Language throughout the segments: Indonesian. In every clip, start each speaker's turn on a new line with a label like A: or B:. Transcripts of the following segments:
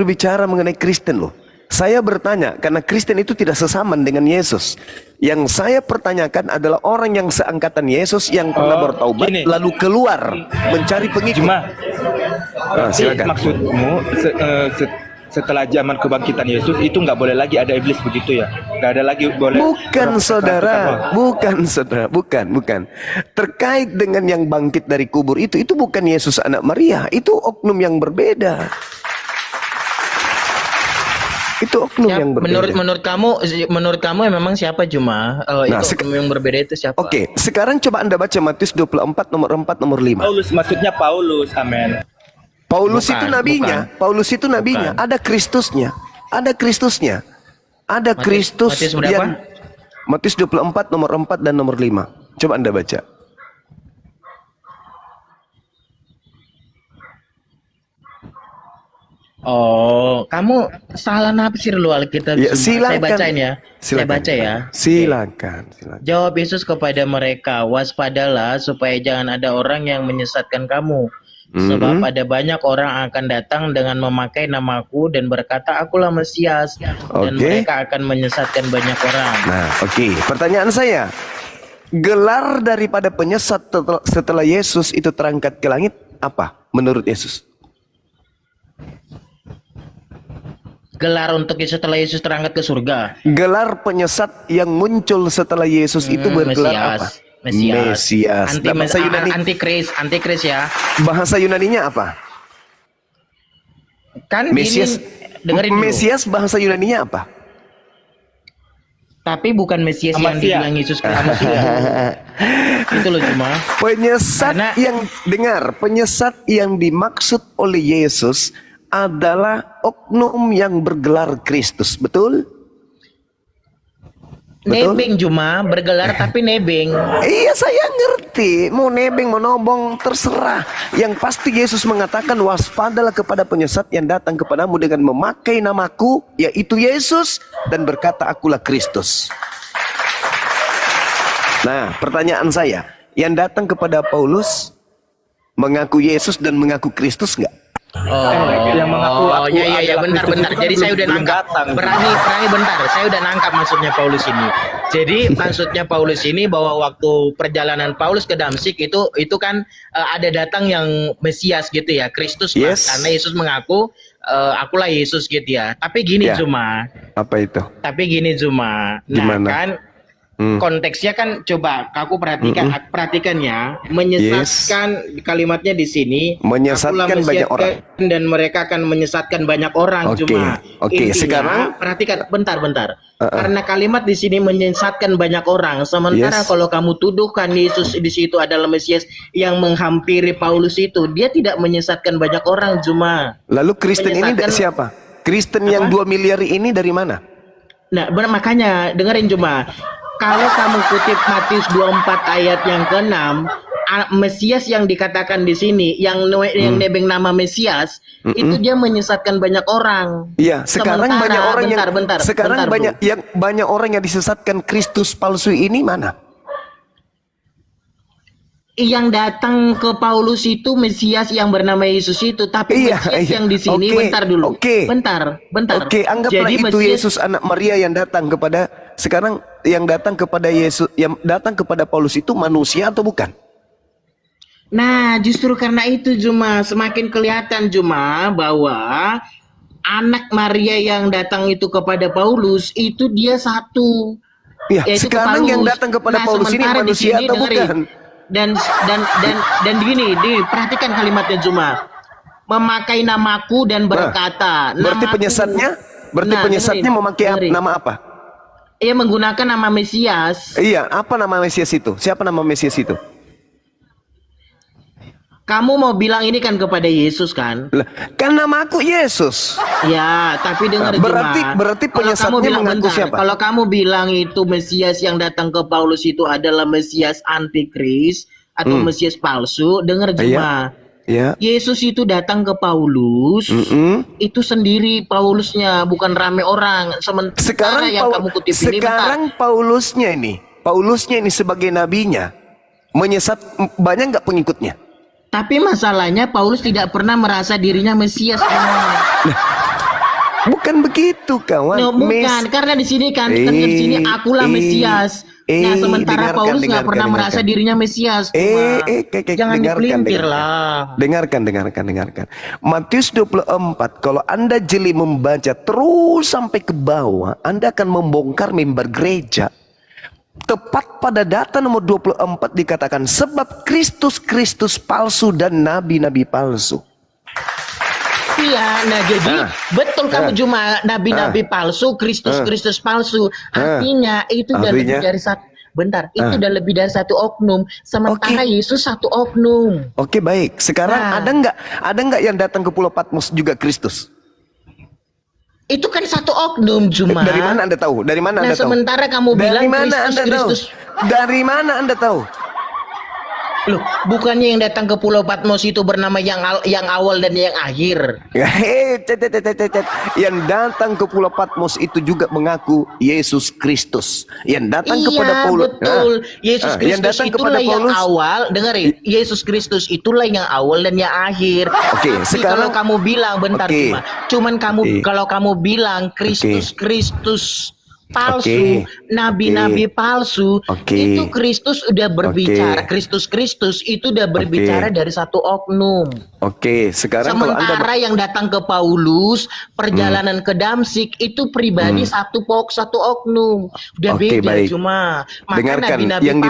A: Bicara mengenai Kristen loh. Saya bertanya karena Kristen itu tidak sesaman dengan Yesus. Yang saya pertanyakan adalah orang yang seangkatan Yesus yang pernah bertaubat lalu keluar mencari pengikut.
B: Silakan. Maksudmu setelah zaman kebangkitan Yesus itu nggak boleh lagi ada iblis begitu ya? Nggak ada lagi boleh?
A: Bukan saudara, bukan. Terkait dengan yang bangkit dari kubur itu bukan Yesus anak Maria, itu oknum yang berbeda. Itu oknum yang berbeda.
C: Menurut kamu memang siapa Juma? Itu oknum yang berbeda itu siapa?
A: Oke, sekarang coba Anda baca Matius 24 nomor 4 nomor 5.
B: Paulus, maksudnya Paulus, amen.
A: Paulus itu nabinya, ada Kristusnya. Ada Kristus yang Matius 24 nomor 4 dan nomor 5. Coba Anda baca.
C: Oh, kamu salah nafsir lu Alkitab.
A: Ya, silakan.
C: Saya bacain ya. Saya baca ya.
A: Silakan.
C: Jawab Yesus kepada mereka, waspadalah supaya jangan ada orang yang menyesatkan kamu. Sebab ada banyak orang akan datang dengan memakai namaku dan berkata akulah Mesias, dan mereka akan menyesatkan banyak orang.
A: Nah, pertanyaan saya, gelar daripada penyesat setelah Yesus itu terangkat ke langit apa menurut Yesus?
C: Gelar untuk setelah Yesus terangkat ke surga.
A: Gelar penyesat yang muncul setelah Yesus itu bergelar apa? Mesias. Bahasa Yunani
C: antikris ya.
A: Bahasa Yunaninya apa?
C: Kan
A: Mesias.
C: Dengerin dulu.
A: Mesias bahasa Yunaninya apa?
C: Tapi bukan Mesias yang dibilang Yesus Kristus itu. Itu loh cuma.
A: Penyesat yang dimaksud oleh Yesus adalah oknum yang bergelar Kristus, betul?
C: Nebeng cuma bergelar tapi nebeng.
A: Iya, saya ngerti. Mau nebeng, mau nobong, terserah. Yang pasti Yesus mengatakan waspadalah kepada penyesat yang datang kepadamu dengan memakai namaku, yaitu Yesus, dan berkata akulah Kristus. Nah, pertanyaan saya, yang datang kepada Paulus mengaku Yesus dan mengaku Kristus enggak?
B: Yang mengaku
C: iya bentar. Jadi saya udah nangkap. Berani bentar. Saya udah nangkap maksudnya Paulus ini. Jadi maksudnya Paulus ini bahwa waktu perjalanan Paulus ke Damsik itu kan ada datang yang Mesias gitu ya, Kristus lah. Karena Yesus mengaku akulah Yesus gitu ya. Tapi gini Zuma.
A: Apa itu?
C: Tapi gini Zuma. Nah kan konteksnya kan coba aku perhatikan ya, menyesatkan kalimatnya di sini,
A: menyesatkan banyak orang
C: dan mereka akan menyesatkan banyak orang.
A: Sekarang
C: perhatikan bentar karena kalimat di sini menyesatkan banyak orang, sementara kalau kamu tuduhkan Yesus di situ adalah Mesias yang menghampiri Paulus itu, dia tidak menyesatkan banyak orang. Cuma
A: lalu Kristen ini siapa? Kristen yang 2 miliar ini dari mana?
C: Nah makanya dengerin cuma, kalau kamu kutip Matius 24 ayat yang ke-6, Mesias yang dikatakan di sini, yang nebeng nama Mesias, itu dia menyesatkan banyak orang.
A: Iya, sekarang banyak orang banyak orang yang disesatkan Kristus palsu ini mana?
C: Yang datang ke Paulus itu Mesias yang bernama Yesus itu, tapi Mesias yang di sini bentar dulu. Bentar.
A: Anggaplah jadi itu Yesus anak Maria yang datang kepada sekarang yang datang kepada Yesus, yang datang kepada Paulus itu manusia atau bukan?
C: Nah, justru karena itu Juma semakin kelihatan Juma bahwa anak Maria yang datang itu kepada Paulus itu dia satu.
A: Ya, sekarang Paulus. Yang datang kepada Paulus ini manusia atau bukan?
C: Dan gini, perhatikan kalimatnya Juma. Memakai namaku dan berkata.
A: Berarti penyesatnya memakai nama apa?
C: Ia menggunakan nama Mesias.
A: Iya, apa nama Mesias itu? Siapa nama Mesias itu?
C: Kamu mau bilang ini kan kepada Yesus kan?
A: Kan nama aku Yesus.
C: Ya, tapi dengar
A: berarti penyesatnya mengaku siapa?
C: Kalau kamu bilang itu Mesias yang datang ke Paulus itu adalah Mesias antikris atau Mesias palsu, dengar Juma.
A: Ya.
C: Yesus itu datang ke Paulus, itu sendiri Paulusnya, bukan rame orang. Sementara yang kamu kutip ini.
A: Sekarang Paulusnya ini sebagai nabinya menyesat banyak nggak pengikutnya?
C: Tapi masalahnya Paulus tidak pernah merasa dirinya Mesias.
A: Bukan begitu kawan.
C: No, bukan, karena di sini kan dikatakan di sini akulah Mesias. Nah, sementara Paulus nggak pernah merasa dirinya Mesias. Jangan dipelintir lah.
A: Dengarkan. Matius 24, kalau Anda jeli membaca terus sampai ke bawah, Anda akan membongkar mimbar gereja. Tepat pada data nomor 24 dikatakan, sebab Kristus palsu dan nabi-nabi palsu.
C: Iya, nah jadi betul kamu cuma nabi-nabi palsu, Kristus palsu. Artinya itu udah lebih dari satu. Bentar, itu udah lebih dari satu oknum. Sementara Yesus satu oknum. Oke,
A: baik. Sekarang ada nggak yang datang ke Pulau Patmos juga Kristus?
C: Itu kan satu oknum cuma.
A: Dari mana Anda tahu? Dari mana Anda tahu?
C: Sementara kamu bilang
A: Kristus. Dari mana Anda tahu?
C: Loh, bukannya yang datang ke Pulau Patmos itu bernama yang awal dan yang akhir.
A: Yang datang ke Pulau Patmos itu juga mengaku Yesus Kristus. Yang datang kepada Paulus.
C: Betul. Yesus Kristus itulah yang awal. Dengerin, Yesus Kristus itulah yang awal dan yang akhir. Tapi sekarang kalau kamu bilang cuman kalau kamu bilang Kristus palsu, nabi-nabi palsu, itu Kristus udah berbicara, Kristus itu udah berbicara dari satu oknum.
A: Sekarang
C: sementara yang datang ke Paulus, perjalanan ke Damsik itu pribadi satu oknum. Udah beda cuma.
A: Dengarkan yang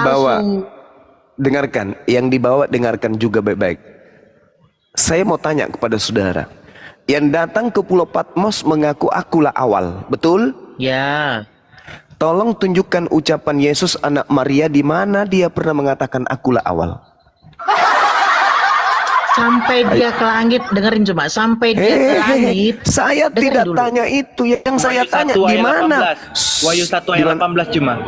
A: dibawa. Dengarkan juga baik-baik. Saya mau tanya kepada saudara. Yang datang ke Pulau Patmos mengaku akulah awal, betul?
C: Ya.
A: Tolong tunjukkan ucapan Yesus anak Maria di mana dia pernah mengatakan akulah awal.
C: Sampai dia ke langit, dengerin cuma sampai dia ke langit.
A: Saya tidak tanya itu, yang saya tanya di mana?
B: Wahyu 1 ayat 18 cuma.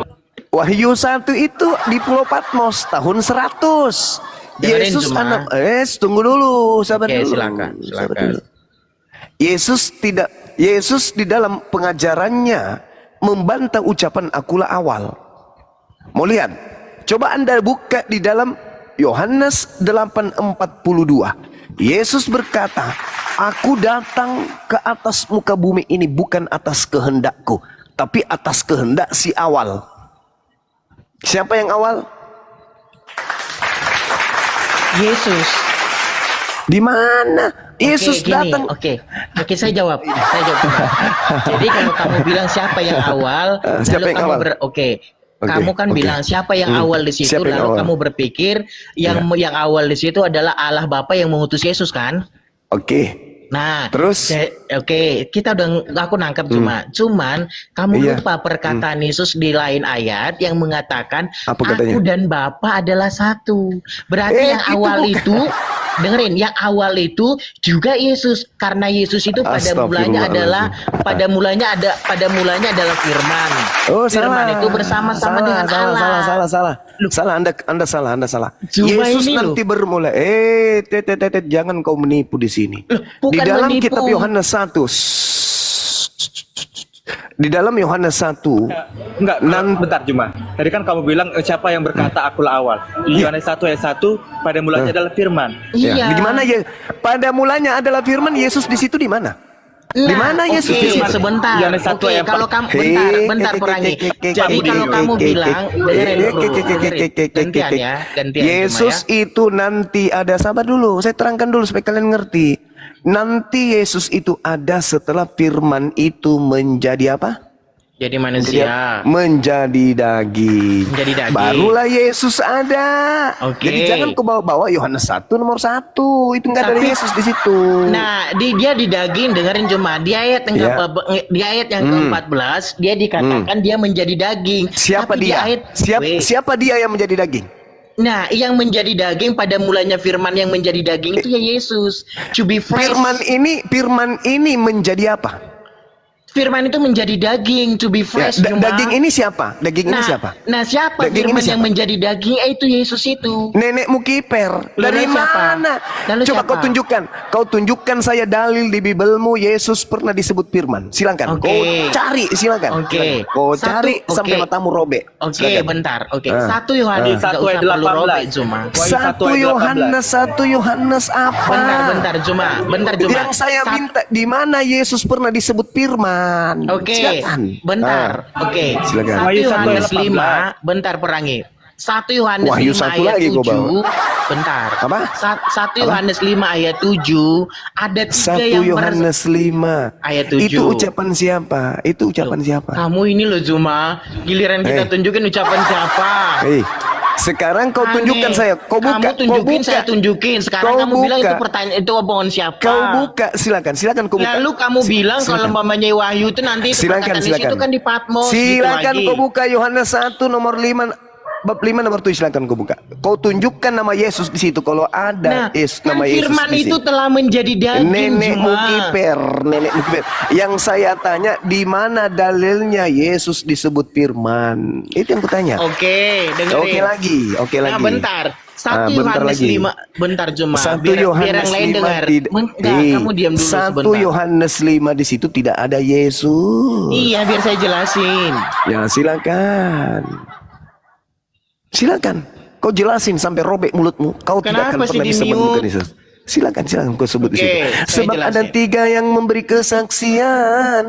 A: Wahyu 1 itu di Pulau Patmos tahun 100.
C: Dengerin
A: Yesus
C: cuma.
A: anak tunggu dulu, sabar dulu.
C: Silakan.
A: Yesus di dalam pengajarannya membantah ucapan akulah awal. Mau lihat? Coba Anda buka di dalam Yohanes 8:42. Yesus berkata, aku datang ke atas muka bumi ini bukan atas kehendakku, tapi atas kehendak si awal. Siapa yang awal?
C: Yesus.
A: Di mana? Yesus datang.
C: Oke, saya jawab. Jadi kalau kamu bilang siapa yang awal, kamu kan bilang siapa yang awal di situ, lalu kamu berpikir yang awal di situ adalah Allah Bapa yang mengutus Yesus kan? Nah,
A: terus
C: aku nangkap cuman kamu lupa perkataan Yesus di lain ayat yang mengatakan aku dan Bapa adalah satu. Berarti yang awal itu dengerin, yang awal itu juga Yesus, karena Yesus itu pada mulanya adalah firman. Firman itu bersama-sama dengan Allah.
A: Salah. Anda salah.
C: Cuma
A: Yesus
C: ini
A: nanti bermula. Jangan kau menipu di sini. Di dalam
C: menipu.
A: kitab Yohanes 1. Di dalam Yohanes 1.
B: Bentar cuma. Tadi kan kamu bilang siapa yang berkata akulah awal. Di Yohanes 1 ayat 1 pada mulanya adalah firman.
C: Iya.
A: Di mana ya? Pada mulanya adalah firman, Yesus di situ di mana? Di mana Yesus di situ?
C: Sebentar. Kalau kamu bentar perangi. Jadi kalau kamu bilang gantian
A: Yesus itu nanti ada, sabar dulu, saya terangkan dulu supaya kalian ngerti. Nanti Yesus itu ada setelah firman itu menjadi apa?
C: Jadi manusia.
A: Menjadi daging. Barulah Yesus ada. Jadi jangan kau bawa Yohanes 1 nomor 1. Itu enggak ada Yesus di situ.
C: Nah, dia di daging, dengerin cuma di ayat yang ke-14 dia dikatakan dia menjadi daging.
A: Siapa dia? Siapa dia yang menjadi daging?
C: Nah, yang menjadi daging pada mulanya firman yang menjadi daging itu ya Yesus. To be fresh.
A: Firman ini menjadi apa?
C: Firman itu menjadi daging, to be fresh. Juma.
A: Daging ini siapa? Daging ini siapa?
C: Nah, siapa
A: Daging
C: firman
A: ini
C: yang
A: siapa?
C: menjadi daging? Itu Yesus itu.
A: Nenekmu kiper. Dari
C: Lalu siapa?
A: mana?
C: Lalu
A: Coba
C: siapa?
A: kau tunjukkan. Kau tunjukkan saya dalil di Bibelmu Yesus pernah disebut firman. Silakan.
C: Oke.
A: Kau cari, silakan.
C: Oke.
A: Silakan. Kau
C: Satu,
A: cari sampai
C: oke.
A: matamu robek.
C: Oke,
A: Silakan.
C: bentar. Oke,
A: Ah.
C: 1 Yohanes
B: Ah.
C: nggak
B: 1
C: usah
B: ayat
C: perlu
B: 18.
C: robek, Juma.
B: Wahyu
A: 1
B: ayat 18.
A: Yohanes, 1 Yohanes apa?
C: Bentar, Juma. Bentar, Juma.
A: Yang saya minta di mana Yesus pernah disebut firman.
C: Oke,
A: Silakan.
C: bentar.
A: Ah.
C: Oke,
A: Silakan.
C: 1
B: Wahyu 1
C: Yohanes
B: ayat
C: 5, bentar perangi. 1 Yohanes
A: Wahyu
C: 5
A: satu
C: ayat
A: lagi gua
C: 7, bentar.
A: Apa?
C: 1 Yohanes 5 ayat 7, ada 3
A: 1
C: yang
A: Yohanes 5
C: Ayat 7.
A: Itu ucapan siapa? Itu ucapan siapa?
C: Kamu ini loh Zuma, giliran kita tunjukin ucapan siapa?
A: Hei, sekarang kau
C: Aneh.
A: tunjukkan saya. Kau buka.
C: Kamu tunjukin,
A: kau buka.
C: saya tunjukin. Sekarang
A: Kau
C: kamu bilang
A: buka.
C: itu pertanyaan itu omongan siapa?
A: Kau buka, silakan kau buka.
C: Lalu kamu bilang kalau mamanya Wahyu itu nanti itu
A: Silakan,
C: perkataan Yesus itu kan di Patmos.
A: Silakan
C: gitu
A: kau
C: lagi.
A: buka Yohanes 1 nomor 5 bab 5 nomor 7, silakan kau buka. Kau tunjukkan nama Yesus di situ kalau ada
C: Nah,
A: nama
C: kan
A: Yesus
C: firman
A: di
C: itu
A: situ.
C: telah menjadi daging
A: Nenekmu
C: Juma.
A: kiper. Yang saya tanya, di mana dalilnya Yesus disebut firman? Itu yang kutanya.
C: Oke, dengerin.
A: Oke lagi.
C: Nah, bentar. 1
A: bentar
C: Yohanes
A: lagi.
C: 5. Bentar Juma.
A: 1
C: Biar
A: Yohanes
C: yang lain
A: 5
C: dengar. Enggak, kamu diam dulu
A: 1
C: sebentar.
A: Yohanes 5 di situ tidak ada Yesus.
C: Iya, biar saya jelasin.
A: Ya, silakan. Silakan. Kau jelasin sampai robek mulutmu. Kau tidak akan
C: Kenapa sih
A: pernah
C: di
A: bisa
C: mute?
A: menemukan Yesus. Silakan kau sebut di
C: Oke,
A: situ.
C: saya
A: Sebab ada
C: jelasin.
A: 3 yang memberi kesaksian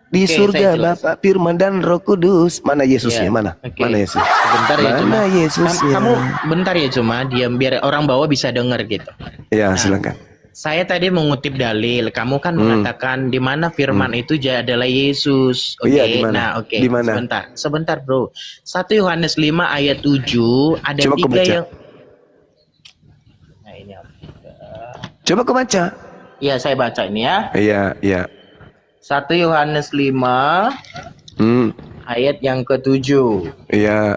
A: di
C: Oke,
A: surga,
C: saya jelasin.
A: Bapa, Firman dan Roh Kudus. Mana Yesusnya?
C: Iya.
A: Mana?
C: Oke.
A: Mana Yesus?
C: Bentar ya Juma.
A: Mana Yesusnya?
C: Kamu bentar ya Juma, diam biar orang bawah bisa dengar gitu.
A: Ya, silakan.
C: Saya tadi mengutip dalil, kamu kan mengatakan di mana firman itu adalah Yesus. Oke,
A: Iya, di mana?
C: nah oke.
A: Di mana?
C: Sebentar bro. 1 Yohanes 5 ayat 7 ada
A: Coba kau
C: 3
A: baca.
C: yang. Nah ini apa?
A: Coba kau baca.
C: Ya saya baca ini ya.
A: Iya.
C: 1 Yohanes 5 ayat yang ke-7.
A: Iya.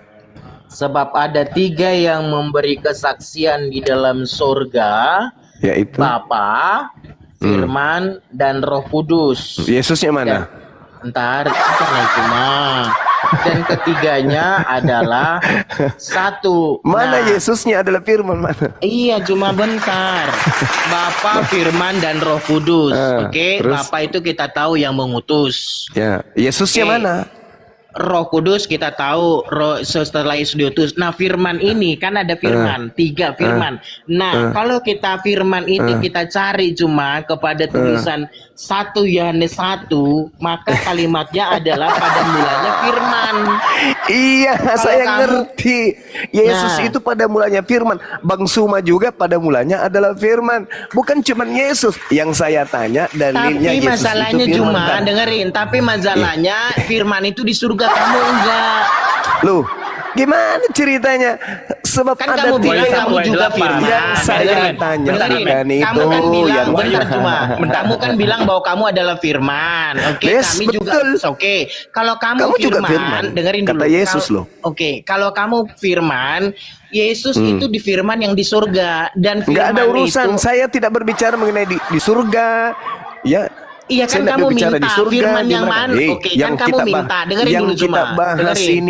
C: Sebab ada 3 yang memberi kesaksian di dalam surga,
A: Yaitu
C: Bapa, Firman, dan Roh Kudus.
A: Yesusnya mana?
C: Ntar cuma. Dan ketiganya adalah 1.
A: Mana
C: Nah,
A: Yesusnya adalah firman mana?
C: Iya, cuma bentar. Bapa, Firman, dan Roh Kudus. Oke,
A: terus?
C: Bapa itu kita tahu yang mengutus.
A: Ya, Yesusnya
C: Oke.
A: mana?
C: Roh Kudus kita tahu setelah Yesus diutus. Nah, firman ini kan ada firman, 3 firman. Nah, kalau kita firman ini kita cari cuma kepada tulisan 1 Yohanes 1, maka kalimatnya adalah pada mulanya firman.
A: Iya, saya
C: kamu-
A: ngerti. Yesus
C: Nah.
A: itu pada mulanya firman. Bang Suma juga pada mulanya adalah firman. Bukan cuma Yesus. Yang saya tanya dalilnya
C: Tapi
A: Yesus
C: masalahnya
A: itu firman.
C: cuma
A: kan?
C: dengerin, tapi masalahnya firman itu di surga kamu enggak.
A: Loh, gimana ceritanya? Sebab
C: Kan
A: ada
C: kamu bilang
A: tiga
C: kamu
B: yang
C: juga
B: delapan.
C: firman.
A: yang saya
C: Dengerin,
A: tanya
C: dengerin.
A: bukan itu.
C: Kamu kan bilang
A: yang
C: bentar cuma. Kamu kan bilang bahwa kamu adalah firman. Oke,
A: Yes,
C: kami juga
A: betul.
C: oke. Kalau kamu,
A: Kamu juga firman.
C: dengerin
A: Kata
C: dulu.
A: Yesus loh.
C: Oke, kalau kamu firman, Yesus itu di firman yang di surga dan firman
A: Nggak ada urusan.
C: itu
A: Saya tidak berbicara mengenai di surga. Ya.
C: Iya kan
A: Saya tidak
C: kamu
A: berbicara
C: minta
A: di surga,
C: firman
A: di
C: yang mana? Oke, kan kamu minta. Dengerin
A: yang
C: dulu
A: kita
C: cuma.
A: bahas
C: Dengerin.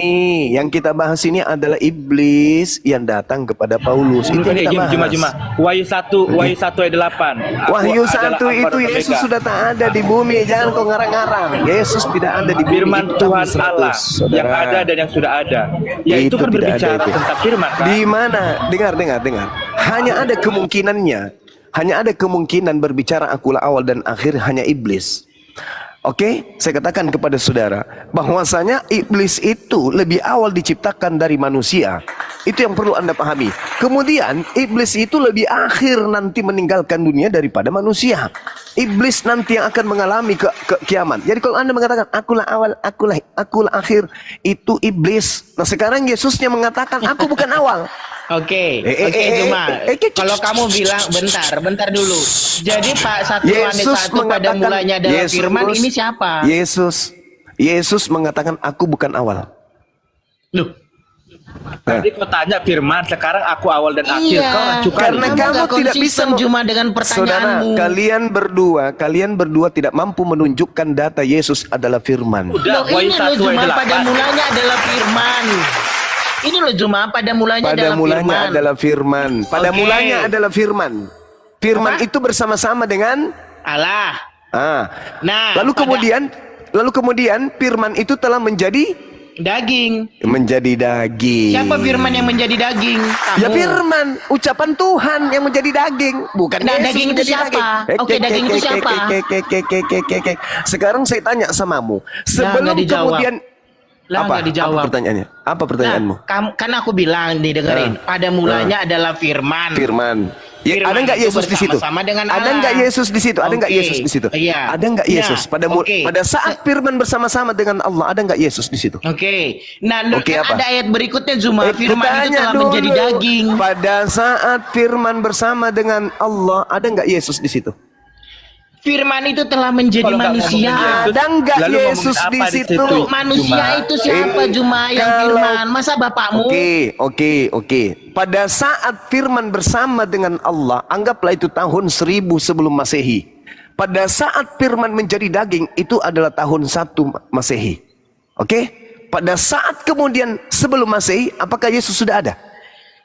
A: yang kita bahas ini adalah iblis yang datang kepada Paulus. Itu yang kita bahas.
B: Cuma. Wahyu 1 ayat 8.
A: Wahyu
B: Aku adalah
A: 1
B: Alfa
A: itu
B: dan
A: Yesus
B: Omega.
A: sudah tak ada di bumi. Jangan kau ngarang-ngarang. Yesus tidak ada di bumi.
B: Firman
A: Hitam
B: Tuhan
A: 100,
B: Allah
A: saudara.
B: yang ada dan yang sudah ada. Ya itu
A: Itu
B: kan
A: tidak ada
B: berbicara
A: itu.
B: tentang firman kan.
A: Di mana? Dengar. Hanya ada kemungkinannya. Hanya ada kemungkinan berbicara akulah awal dan akhir hanya iblis. Oke, saya katakan kepada saudara bahwasanya iblis itu lebih awal diciptakan dari manusia. Itu yang perlu Anda pahami. Kemudian iblis itu lebih akhir nanti meninggalkan dunia daripada manusia. Iblis nanti yang akan mengalami ke kiamat. Jadi kalau Anda mengatakan akulah awal, akulah akhir, itu iblis. Nah, sekarang Yesusnya mengatakan aku bukan awal.
C: Oke,
A: Eh,
C: cuma kalau kamu bilang bentar dulu. Jadi Pak 1 Yohanes 1 pada mulanya adalah firman, ini siapa?
A: Yesus mengatakan aku bukan awal.
C: Loh,
B: Tadi kau tanya firman, sekarang aku awal dan akhir.
C: Iya,
B: Kau racukan.
A: Karena
C: kamu
A: kamu
C: nggak
A: tidak bisa
C: konsisten cuma dengan
A: Saudara,
C: pertanyaanmu.
A: kalian berdua tidak mampu menunjukkan data Yesus adalah firman.
B: Udah,
C: Loh,
B: poin
C: ini loh
B: 1
C: cuma
B: ayat
C: pada
B: 8.
C: mulanya adalah firman. Ini loh cuma pada mulanya
A: Pada
C: adalah
A: mulanya
C: firman.
A: adalah firman. Pada
C: Oke.
A: mulanya adalah firman. Firman
C: Apa?
A: itu bersama-sama dengan
C: Allah. Nah,
A: lalu kemudian firman itu telah menjadi
C: daging.
A: daging.
C: Siapa firman yang menjadi daging? Kamu.
A: Ya firman, ucapan Tuhan yang menjadi daging, bukan
C: Nah,
A: Yesus
C: daging itu
A: menjadi
C: siapa?
A: daging.
C: Oke, daging itu siapa?
A: Sekarang saya tanya samamu, sebelum
C: nggak dijawab.
A: kemudian
C: Lah,
A: apa?
C: nggak dijawab.
A: Apa pertanyaannya? Apa pertanyaanmu?
C: Nah, kan aku bilang nih dengerin. Pada mulanya adalah firman.
A: Firman. Ya,
C: Firman
A: ada nggak
C: itu
A: Yesus di situ?
C: bersama-sama dengan
A: Ada
C: Allah.
A: nggak Yesus di situ? Ada nggak
C: Oke.
A: Yesus di situ?
C: Iya.
A: Ada nggak
C: Nah,
A: Yesus
C: oke.
A: pada saat firman bersama-sama dengan Allah? Ada nggak Yesus di situ?
C: Oke. Nah,
A: Oke,
C: kan
A: apa?
C: ada ayat berikutnya Zuma. Firman itu
A: Kutanya
C: telah
A: dulu,
C: menjadi daging.
A: pada saat firman bersama dengan Allah, ada nggak Yesus di situ?
C: Firman itu telah menjadi
B: Kalau nggak
C: manusia.
B: ngomongin Yesus,
A: Ada nggak
B: lalu
A: Yesus
B: ngomongin
A: di
B: apa
A: situ?
C: Loh, manusia
B: Juma.
C: itu siapa Juma yang
A: kalau-
C: firman? Masa bapakmu?
A: Oke. Pada saat firman bersama dengan Allah, anggaplah itu tahun 1000 sebelum Masehi. Pada saat firman menjadi daging, itu adalah tahun 1 Masehi. Oke? Pada saat kemudian sebelum Masehi, apakah Yesus sudah ada?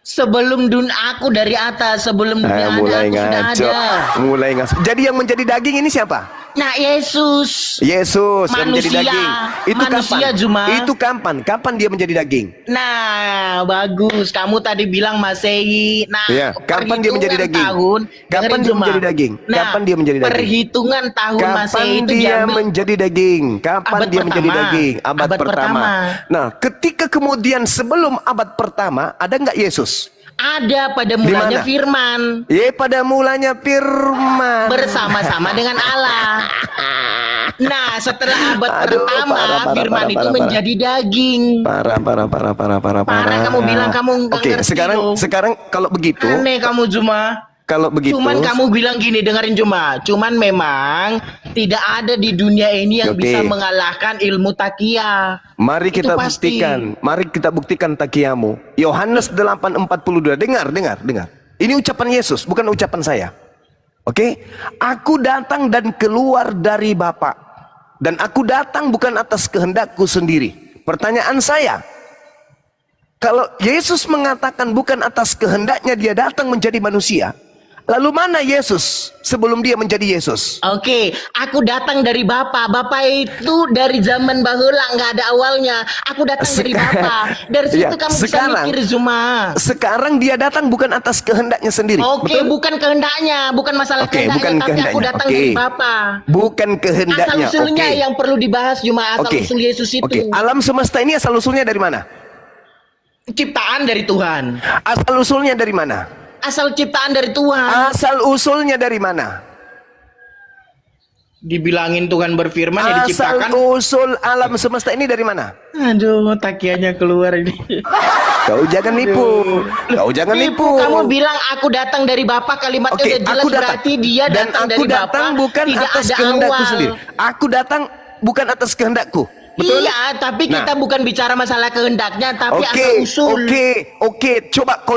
C: Sebelum aku dari atas, sebelum dunia ada
A: Mulai
C: aku sudah
A: ngaco.
C: ada.
A: Mulai ngaco. Jadi yang menjadi daging ini siapa?
C: Nah, Yesus.
A: Yesus yang menjadi
C: Manusia.
A: daging. Itu
C: Manusia,
A: kapan?
C: Juma.
A: Itu kapan? Kapan dia menjadi daging?
C: Nah, bagus. Kamu tadi bilang Masehi. Nah,
A: Iya, kapan dia menjadi
C: perhitungan
A: daging?
C: Tahun,
A: Kapan
C: dengerin,
A: dia
C: Juma.
A: menjadi daging?
C: Nah,
A: Kapan dia menjadi daging?
C: Perhitungan tahun Masehi
A: Kapan
C: itu
A: dia
C: diambil
A: menjadi daging? Kapan
C: abad
A: dia menjadi
C: pertama.
A: daging? Abad
C: Abad
A: pertama.
C: pertama.
A: Nah, ketika kemudian sebelum abad pertama, ada nggak Yesus?
C: ada pada mulanya
A: mana?
C: firman
A: Pada mulanya firman.
C: bersama-sama dengan Allah. Nah, setelah abad
A: Aduh,
C: pertama
A: parah,
C: firman itu
A: parah.
C: menjadi daging.
A: Parah.
C: Parah, kamu bilang kamu nggak
A: Oke,
C: ngerti dong.
A: sekarang kalau begitu,
C: Aneh kamu Juma. Cuman kamu bilang gini, dengerin Juma. Cuman memang tidak ada di dunia ini yang
A: Oke.
C: bisa mengalahkan ilmu takia.
A: Mari
C: Itu
A: kita
C: pasti.
A: buktikan. Mari kita buktikan takiamu. Yohanes 8:42. Dengar. Ini ucapan Yesus, bukan ucapan saya. Oke? Aku datang dan keluar dari Bapa. Dan aku datang bukan atas kehendakku sendiri. Pertanyaan saya, kalau Yesus mengatakan bukan atas kehendaknya dia datang menjadi manusia, lalu mana Yesus sebelum dia menjadi Yesus?
C: Oke, aku datang dari Bapa. Bapa itu dari zaman baheula nggak ada awalnya. Aku datang dari Bapa. Dari situ
A: Iya,
C: kamu bisa
A: sekarang-
C: mikir Zuma.
A: Sekarang dia datang bukan atas kehendaknya sendiri.
C: Oke,
A: Betul?
C: bukan kehendaknya, bukan masalah
A: Oke,
C: kehendaknya,
A: bukan
C: tapi aku
A: kehendaknya.
C: datang
A: Oke.
C: dari Bapa.
A: Bukan kehendaknya.
C: Asal usulnya
A: Oke.
C: yang perlu dibahas Juma, asal
A: Oke.
C: usul Yesus itu.
A: Oke, alam semesta ini asal usulnya dari mana?
C: Ciptaan dari Tuhan.
A: Asal usulnya dari mana?
C: Asal ciptaan dari Tuhan.
A: Asal usulnya dari mana?
C: Dibilangin Tuhan berfirman ya
A: Asal
C: diciptakan.
A: usul alam semesta ini dari mana?
C: Aduh, takianya keluar ini.
A: Kau jangan nipu. Kau jangan nipu.
C: Kamu bilang aku datang dari Bapa, kalimatnya
A: Oke,
C: udah jelas
A: aku datang.
C: berarti dia
A: Dan
C: datang
A: aku
C: dari Bapa.
A: datang bukan
C: Tidak
A: atas
C: ada
A: kehendakku
C: awal.
A: sendiri. Aku datang bukan atas kehendakku. Betul?
C: Iya, tapi
A: Nah.
C: kita bukan bicara masalah kehendaknya, tapi asal usul.
A: Oke. Coba kau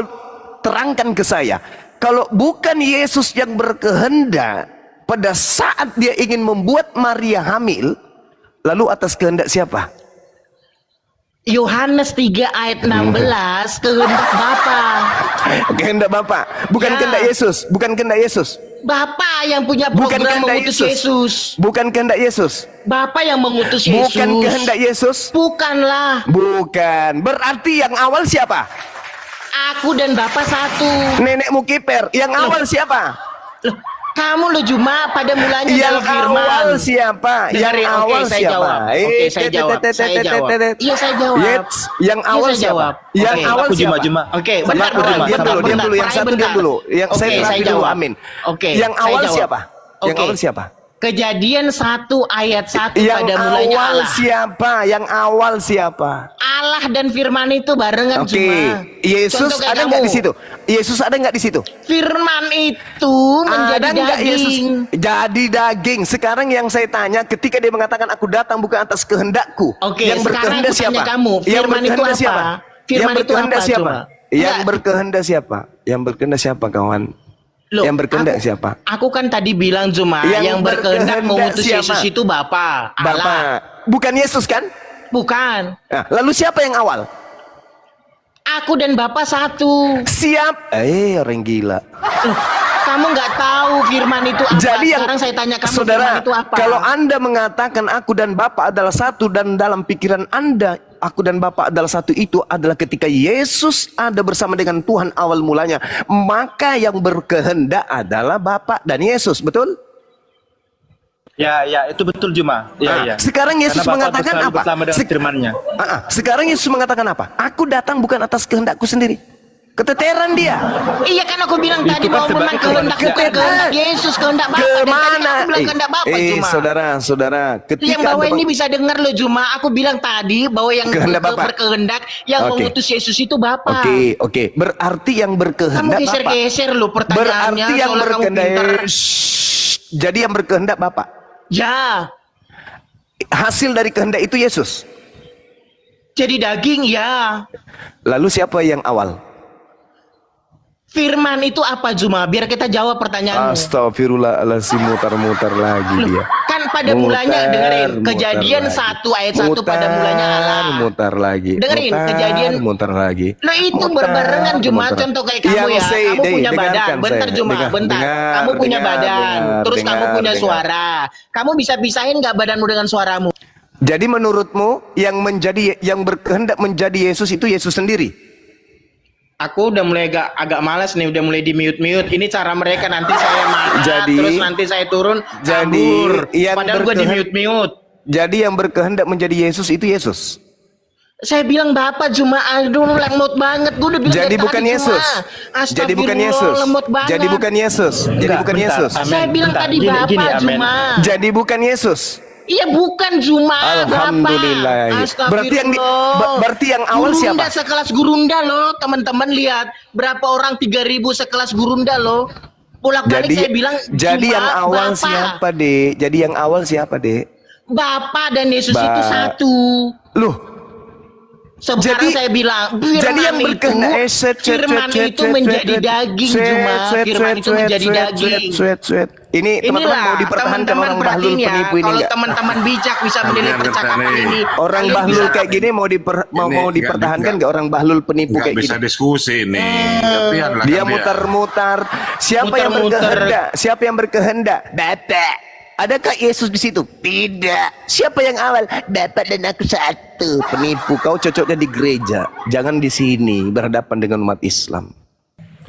A: terangkan ke saya. Kalau bukan Yesus yang berkehendak, pada saat dia ingin membuat Maria hamil, lalu atas kehendak siapa?
C: Yohanes 3 ayat 16, kehendak Bapa.
A: Kehendak Bapa, bukan
C: Ya.
A: kehendak Yesus, bukan kehendak Yesus.
C: Bapa yang punya
A: Bukan
C: program
A: kehendak
C: mengutus
A: Yesus.
C: Yesus.
A: Bukan kehendak Yesus.
C: Bapa yang mengutus Yesus.
A: Bukan kehendak Yesus.
C: Bukanlah.
A: Bukan. Berarti yang awal siapa?
C: Aku dan Bapa satu.
A: Nenekmu kiper. Yang awal siapa?
C: Loh, kamu lo Juma pada mulanya
A: Yang
C: dalam firman.
A: awal siapa? Yang
C: Dengerin, oke,
A: awal
C: saya
A: siapa?
C: jawab. Oke, saya jawab. Saya jawab. Iya, saya jawab.
A: Yes, yang
C: Iya,
A: awal
C: saya
A: siapa?
C: jawab.
A: Yang
C: Oke.
A: awal
B: Aku
A: siapa?
B: Juma.
C: Oke,
B: Sama
C: bentar,
B: aku Juma.
A: Diam dulu, diam dulu. Yang
C: Bentar,
A: satu diam
C: bentar.
A: dulu. Yang
C: Oke,
A: saya
C: saya
A: terakhir dulu.
C: jawab.
A: Amin.
C: Oke,
A: Yang
C: saya
A: awal
C: jawab.
A: siapa? Yang
C: Oke.
A: awal siapa?
C: Kejadian 1 ayat 1
A: Yang
C: pada mulanya
A: awal
C: Allah.
A: siapa? Yang awal siapa?
C: Allah dan firman itu barengan
A: Oke,
C: Juma.
A: Yesus
C: Contoh kayak
A: ada nggak
C: kamu.
A: di situ? Yesus ada nggak di situ?
C: Firman itu menjadi
A: Ada nggak Yesus
C: daging.
A: jadi daging? Sekarang yang saya tanya, ketika dia mengatakan aku datang bukan atas kehendakku,
C: Oke,
A: yang
C: sekarang
A: berkehendak
C: aku tanya
A: siapa?
C: kamu,
A: Yang
C: firman itu
A: berkehendak
C: apa? Firman itu
A: berkehendak
C: apa,
A: siapa?
C: coba?
A: Yang
C: Enggak.
A: berkehendak siapa? Yang berkehendak siapa, kawan?
C: Loh,
A: yang berkehendak
C: aku-
A: siapa?
C: Aku kan tadi bilang cuma yang berkehendak mengutus
A: siapa?
C: Yesus itu Bapa, Allah.
A: Bapak. Bukan Yesus kan?
C: Bukan.
A: Nah, lalu siapa yang awal?
C: Aku dan Bapa satu.
A: Siap. Orang gila.
C: Loh, kamu nggak tahu firman itu apa?
A: Jadi yang
C: Sekarang saya tanya kamu,
A: saudara,
C: firman itu apa?
A: kalau Anda mengatakan aku dan Bapa adalah satu dan dalam pikiran Anda aku dan Bapa adalah satu, itu adalah ketika Yesus ada bersama dengan Tuhan awal mulanya, maka yang berkehendak adalah Bapa dan Yesus, betul?
B: Ya, itu betul Juma. Ya.
A: Sekarang Yesus
B: Karena Bapa
A: mengatakan
B: selalu
A: apa?
B: bersama dengan firman-Nya.
A: Sekarang Yesus mengatakan apa? Aku datang bukan atas kehendakku sendiri. Keteteran dia.
C: Iya kan aku bilang
B: Itu
C: tadi
B: kan
C: bahwa memang
B: sebagai
C: kehendak bukan
A: kehendak.
C: kehendak Yesus, kehendak Bapa. Dan tadi
A: Kemana?
C: kan aku bilang kehendak Bapa cuma.
A: Saudara,
C: Itu
A: ketika
C: yang bawah
A: Anda
C: ini bisa dengar loh Juma. Aku bilang tadi bahwa yang
A: Kehendak Bapa.
C: berkehendak yang
A: Oke.
C: mengutus Yesus itu Bapa.
A: Oke. Berarti yang
C: Kamu
A: berkehendak Bapa.
C: geser-geser loh pertanyaannya.
A: Berarti yang
C: seolah kamu
A: berkehendak.
C: pintar.
A: Jadi yang berkehendak Bapa.
C: Ya,
A: Hasil dari kehendak itu Yesus.
C: jadi daging ya.
A: Lalu siapa yang awal?
C: Firman itu apa Juma? Biar kita jawab pertanyaanmu.
A: Astagfirullahaladzim, mutar-mutar lagi
C: Loh,
A: dia.
C: kan pada mulanya dengerin Kejadian
A: mutar
C: 1 ayat 1 pada mulanya Allah.
A: Mutar lagi.
C: Dengerin, Kejadian-
A: mutar lagi.
C: Lo itu
A: Mutar,
C: berbarengan Juma,
A: mutar.
C: contoh kayak kamu
A: Yang
C: ya.
A: say,
C: Kamu
A: Dey,
C: punya badan,
A: dengarkan
C: bentar
A: saya.
C: Juma, bentar. Kamu punya badan, terus kamu punya suara. Kamu bisa pisahin nggak badanmu dengan suaramu?
A: Jadi menurutmu yang berkehendak menjadi Yesus itu Yesus sendiri?
C: Aku udah mulai agak malas nih, udah mulai di mute. Ini cara mereka, nanti saya marah,
A: Jadi-
C: terus nanti saya turun,
A: Jadi,
C: kabur.
A: yang
C: Padahal gue di mute.
A: Jadi yang berkehendak menjadi Yesus itu Yesus.
C: Saya bilang Bapak Juma, aduh lemot banget. Gue udah bilang
A: Jadi
C: dari
A: bukan
C: tadi,
A: Yesus.
C: Juma.
A: Jadi bukan
C: Astagfirullah,
A: Yesus.
C: lemot banget.
A: Jadi bukan Yesus. Jadi
B: Enggak,
A: bukan
B: bentar.
A: Yesus.
B: Amin.
C: Saya bilang
B: Bentar,
C: tadi
B: gini,
C: Bapak
B: amin.
C: Juma.
A: Jadi bukan Yesus.
C: Iya bukan Juma,
A: Alhamdulillah.
C: Bapak.
A: Berarti yang awal
C: Gurunda
A: siapa?
C: sekelas Gurunda loh, teman-teman lihat berapa orang 3.000 sekelas Gurunda loh. Bolak-balik saya bilang
A: jadi
C: Juma,
A: yang awal
C: Bapak.
A: siapa, Dek? Jadi yang awal siapa, Dek?
C: Bapak dan Yesus itu satu.
A: Loh,
C: Sekarang
A: Jadi-
C: saya bilang
A: jadi yang berkehendak
C: firman itu menjadi daging Juma, firman itu menjadi daging.
A: Ini teman-teman
C: Inilah
A: mau dipertahankan
C: teman-teman
A: orang bahlul
C: perhatiin ya,
A: penipu ini
C: kalau
A: enggak?
C: teman-teman bijak bisa menilai
D: Biar
C: percakapan
D: bertani.
C: ini.
A: Orang
C: Kalian
A: bahlul
C: bisa-
A: kayak gini mau
D: Ini
A: dipertahankan
D: nggak-
A: enggak orang bahlul penipu
D: Nggak
A: kayak
D: bisa
A: gini?
D: diskusi nih. Biarlah
A: Dia
D: kan
A: mutar-mutar. Siapa yang
C: Muter-muter.
A: berkehendak? Siapa yang berkehendak? Bapak. Adakah Yesus di situ? Tidak. Siapa yang awal? Bapak dan aku satu. Penipu. Kau cocoknya di gereja. Jangan di sini berhadapan dengan umat Islam.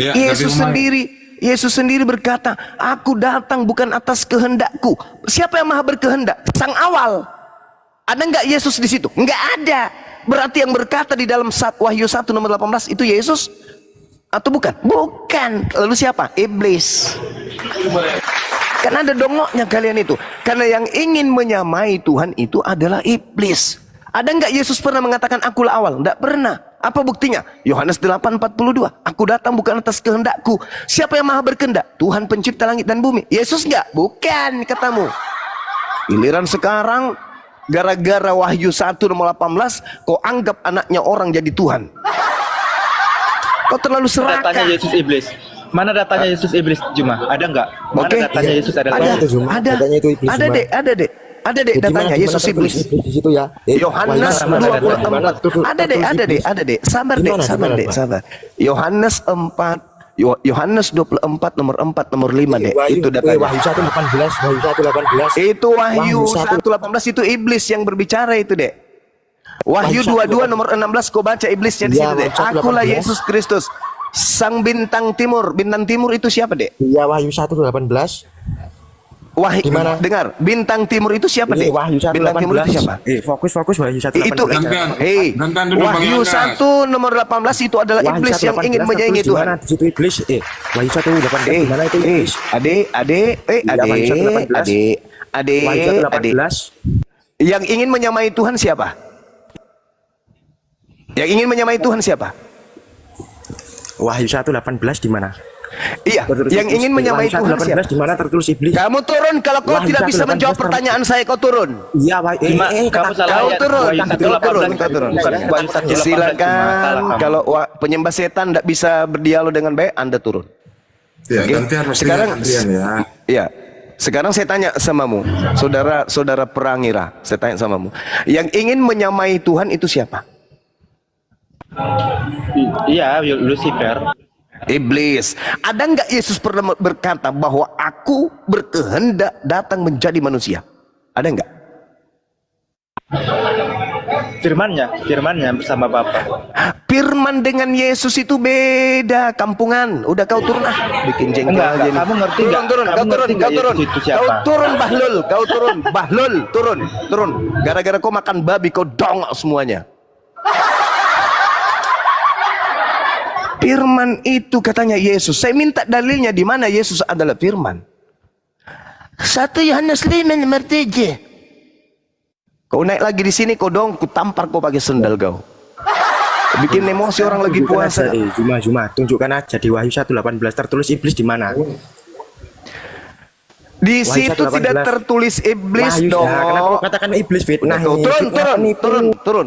D: Ya,
A: Yesus
D: tapi
A: Yesus sendiri berkata, aku datang bukan atas kehendakku. Siapa yang maha berkehendak? Sang awal. Ada nggak Yesus di situ? Nggak ada. Berarti yang berkata di dalam Wahyu 1 nomor 18 itu Yesus? Atau bukan? Bukan. Lalu siapa? Iblis. Kan ada dongoknya kalian itu. Karena yang ingin menyamai Tuhan itu adalah iblis. Ada nggak Yesus pernah mengatakan akulah awal? Nggak pernah. Apa buktinya? Yohanes 8:42. Aku datang bukan atas kehendakku. Siapa yang maha berkehendak? Tuhan pencipta langit dan bumi. Yesus nggak? Bukan katamu. Giliran sekarang gara-gara Wahyu 1 nomor 18 kau anggap anaknya orang jadi Tuhan. Kau terlalu
B: Datanya
A: serakah.
B: Yesus iblis. Mana datanya Yesus iblis Juma? Ada nggak? Mana
A: Oke.
B: datanya Yesus adalah
A: Ada,
B: iblis?
E: itu, Juma.
A: ada,
E: Datanya itu iblis,
A: ada
E: Juma.
A: dek, ada dek, ada dek datanya Yesus iblis.
E: Di situ ya.
A: Yohanes
B: Mana,
A: 24.
E: Ada
A: Ada dek. Sabar dek,
E: Gimana,
A: sabar
E: gimana,
A: dek,
E: Pak?
A: sabar. Yohanes 4 Yohanes 24 nomor 4 nomor 5 dek. Itu datanya.
E: Wahyu 1:18, Wahyu 1:18.
A: Itu Wahyu
E: Wahyu
A: 1:18 itu iblis yang berbicara itu dek. Wahyu 22 nomor 16 kau baca iblisnya di
E: Iya,
A: situ dek.
E: Wahyu 1:18.
A: Akulah Yesus Kristus. Sang bintang timur. Bintang timur itu siapa dek?
E: Iya, Wahyu 1:18.
A: Wahyu,
E: Gimana?
A: dengar, bintang timur itu siapa dek?
E: Ini Wahyu 1:18.
A: Bintang timur itu siapa?
E: Fokus Wahyu 1:18.
A: Itu
D: Gantian dulu, Bang
A: Wahyu
D: Yonas.
A: 1 nomor 18 itu adalah
E: Wahyu
A: iblis yang
E: 1:18
A: ingin menyaingi
E: terus
A: Tuhan.
E: Di situ iblis. Wahyu 1:18 di mana itu iblis? Iya, Wahyu 1:18. Wahyu 1:18.
A: Yang ingin menyamai Tuhan siapa? Yang ingin menyamai Tuhan siapa?
E: Wahyu 1:18 di mana?
A: Iya, yang ingin menyamai Tuhan siapa?
E: Di mana tertulis iblis?
A: Kamu turun kalau kau
E: Wahyu
A: tidak bisa
E: 1:18
A: menjawab pertanyaan saya, kau turun.
E: Iya,
B: Kamu salah
A: Kau
B: ayat.
A: turun,
B: Wahyu
A: kau
B: 1:18
A: turun, kau turun.
B: bukan Wahyu 1:18
A: Silakan,
B: cuma salah
A: kalau penyembah setan tidak bisa berdialog dengan baik, Anda turun.
D: Ya,
A: Oke.
D: gantian mestinya
A: Sekarang,
D: gantian ya.
A: ya. Sekarang saya tanya samamu, saudara Perangira, saya tanya samamu. Yang ingin menyamai Tuhan itu siapa?
B: Iya, Lucifer.
A: Iblis. Ada nggak Yesus pernah berkata bahwa aku berkehendak datang menjadi manusia? Ada nggak?
B: Firmannya bersama Bapa.
A: Firman dengan Yesus itu beda, kampungan. Udah kau turun bikin jengkel
B: Enggak,
A: aja nih.
B: kamu ngerti
A: Turun,
B: nggak?
A: turun,
B: Kamu
A: kau turun,
B: ngerti
A: kau
B: nggak
A: turun.
B: Yesus itu siapa?
A: Kau turun Bahlul, kau turun, Bahlul, turun. Gara-gara kau makan babi kau dongok semuanya. Firman itu katanya Yesus. Saya minta dalilnya di mana Yesus adalah firman. 1 Yohanes 5 nomor 7. Kau naik lagi di sini, kau dong, ku tampar kau pakai sendal kau. Bikin emosi orang lagi puasa.
E: Cuma tunjukkan aja di Wahyu 1:18 tertulis iblis di mana?
A: Di
E: Wahyu
A: situ
E: 1:18.
A: tidak tertulis iblis
E: Wahyu,
A: dong.
E: ya, kenapa kau katakan iblis fitnah?
A: Kau
E: ini?
A: turun,
E: Fitnah penipu.
A: turun.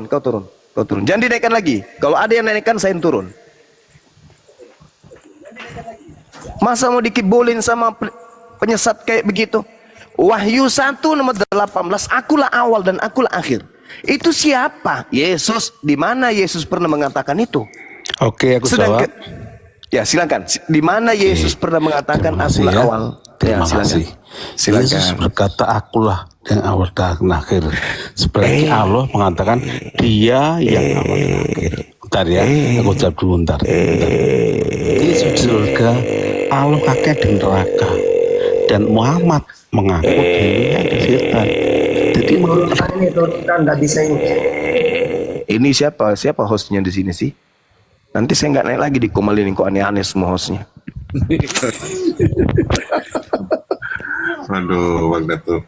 A: Kau turun. Jangan dinaikkan lagi. Kalau ada yang naikkan, saya turun. Masa mau dikibolin sama penyesat kayak begitu? Wahyu 1 nomor 18, akulah awal dan akulah akhir. Itu siapa? Yesus. Di mana Yesus pernah mengatakan itu?
F: Oke, aku jawab.
A: Ya, silakan. Di mana Yesus pernah mengatakan akulah
F: ya.
A: awal?
F: Terima
A: Ya,
F: kasih.
A: Silakan.
F: Yesus berkata, akulah yang awal dan akhir. Seperti Allah mengatakan, dia yang awal dan akhir. Bentar ya, aku jawab dulu bentar. Yesus di surga, Allah kakek di neraka. Dan Muhammad mengaku dirinya ada setan. Jadi menurut
A: Ini siapa hostnya di sini sih? Nanti saya nggak naik lagi di Komal ini, kok aneh-aneh semua hostnya.
D: Aduh, Bang Datuk.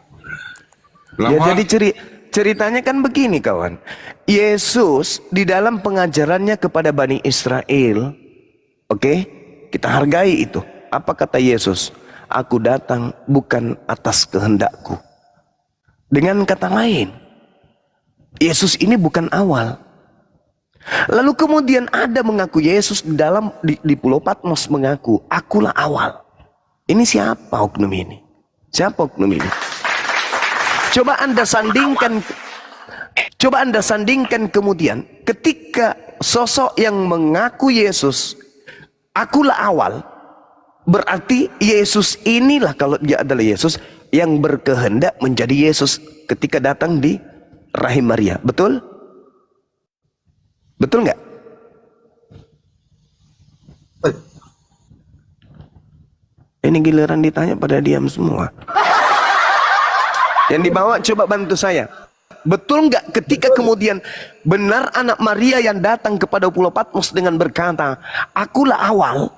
A: Ya,
D: Lama.
A: jadi ceritanya kan begini kawan. Yesus di dalam pengajarannya kepada Bani Israel, oke, kita hargai itu. Apa kata Yesus? Aku datang bukan atas kehendakku. Dengan kata lain, Yesus ini bukan awal. Lalu kemudian ada mengaku Yesus di Pulau Patmos mengaku, akulah awal. Ini siapa oknum ini? Siapa oknum ini? Coba Anda sandingkan kemudian ketika sosok yang mengaku Yesus, akulah awal, berarti Yesus inilah, kalau dia adalah Yesus, yang berkehendak menjadi Yesus ketika datang di rahim Maria. Betul? Betul nggak? Ini giliran ditanya pada diam semua. Yang dibawa coba bantu saya. Betul nggak ketika kemudian benar anak Maria yang datang kepada Pulau Patmos dengan berkata, akulah awal.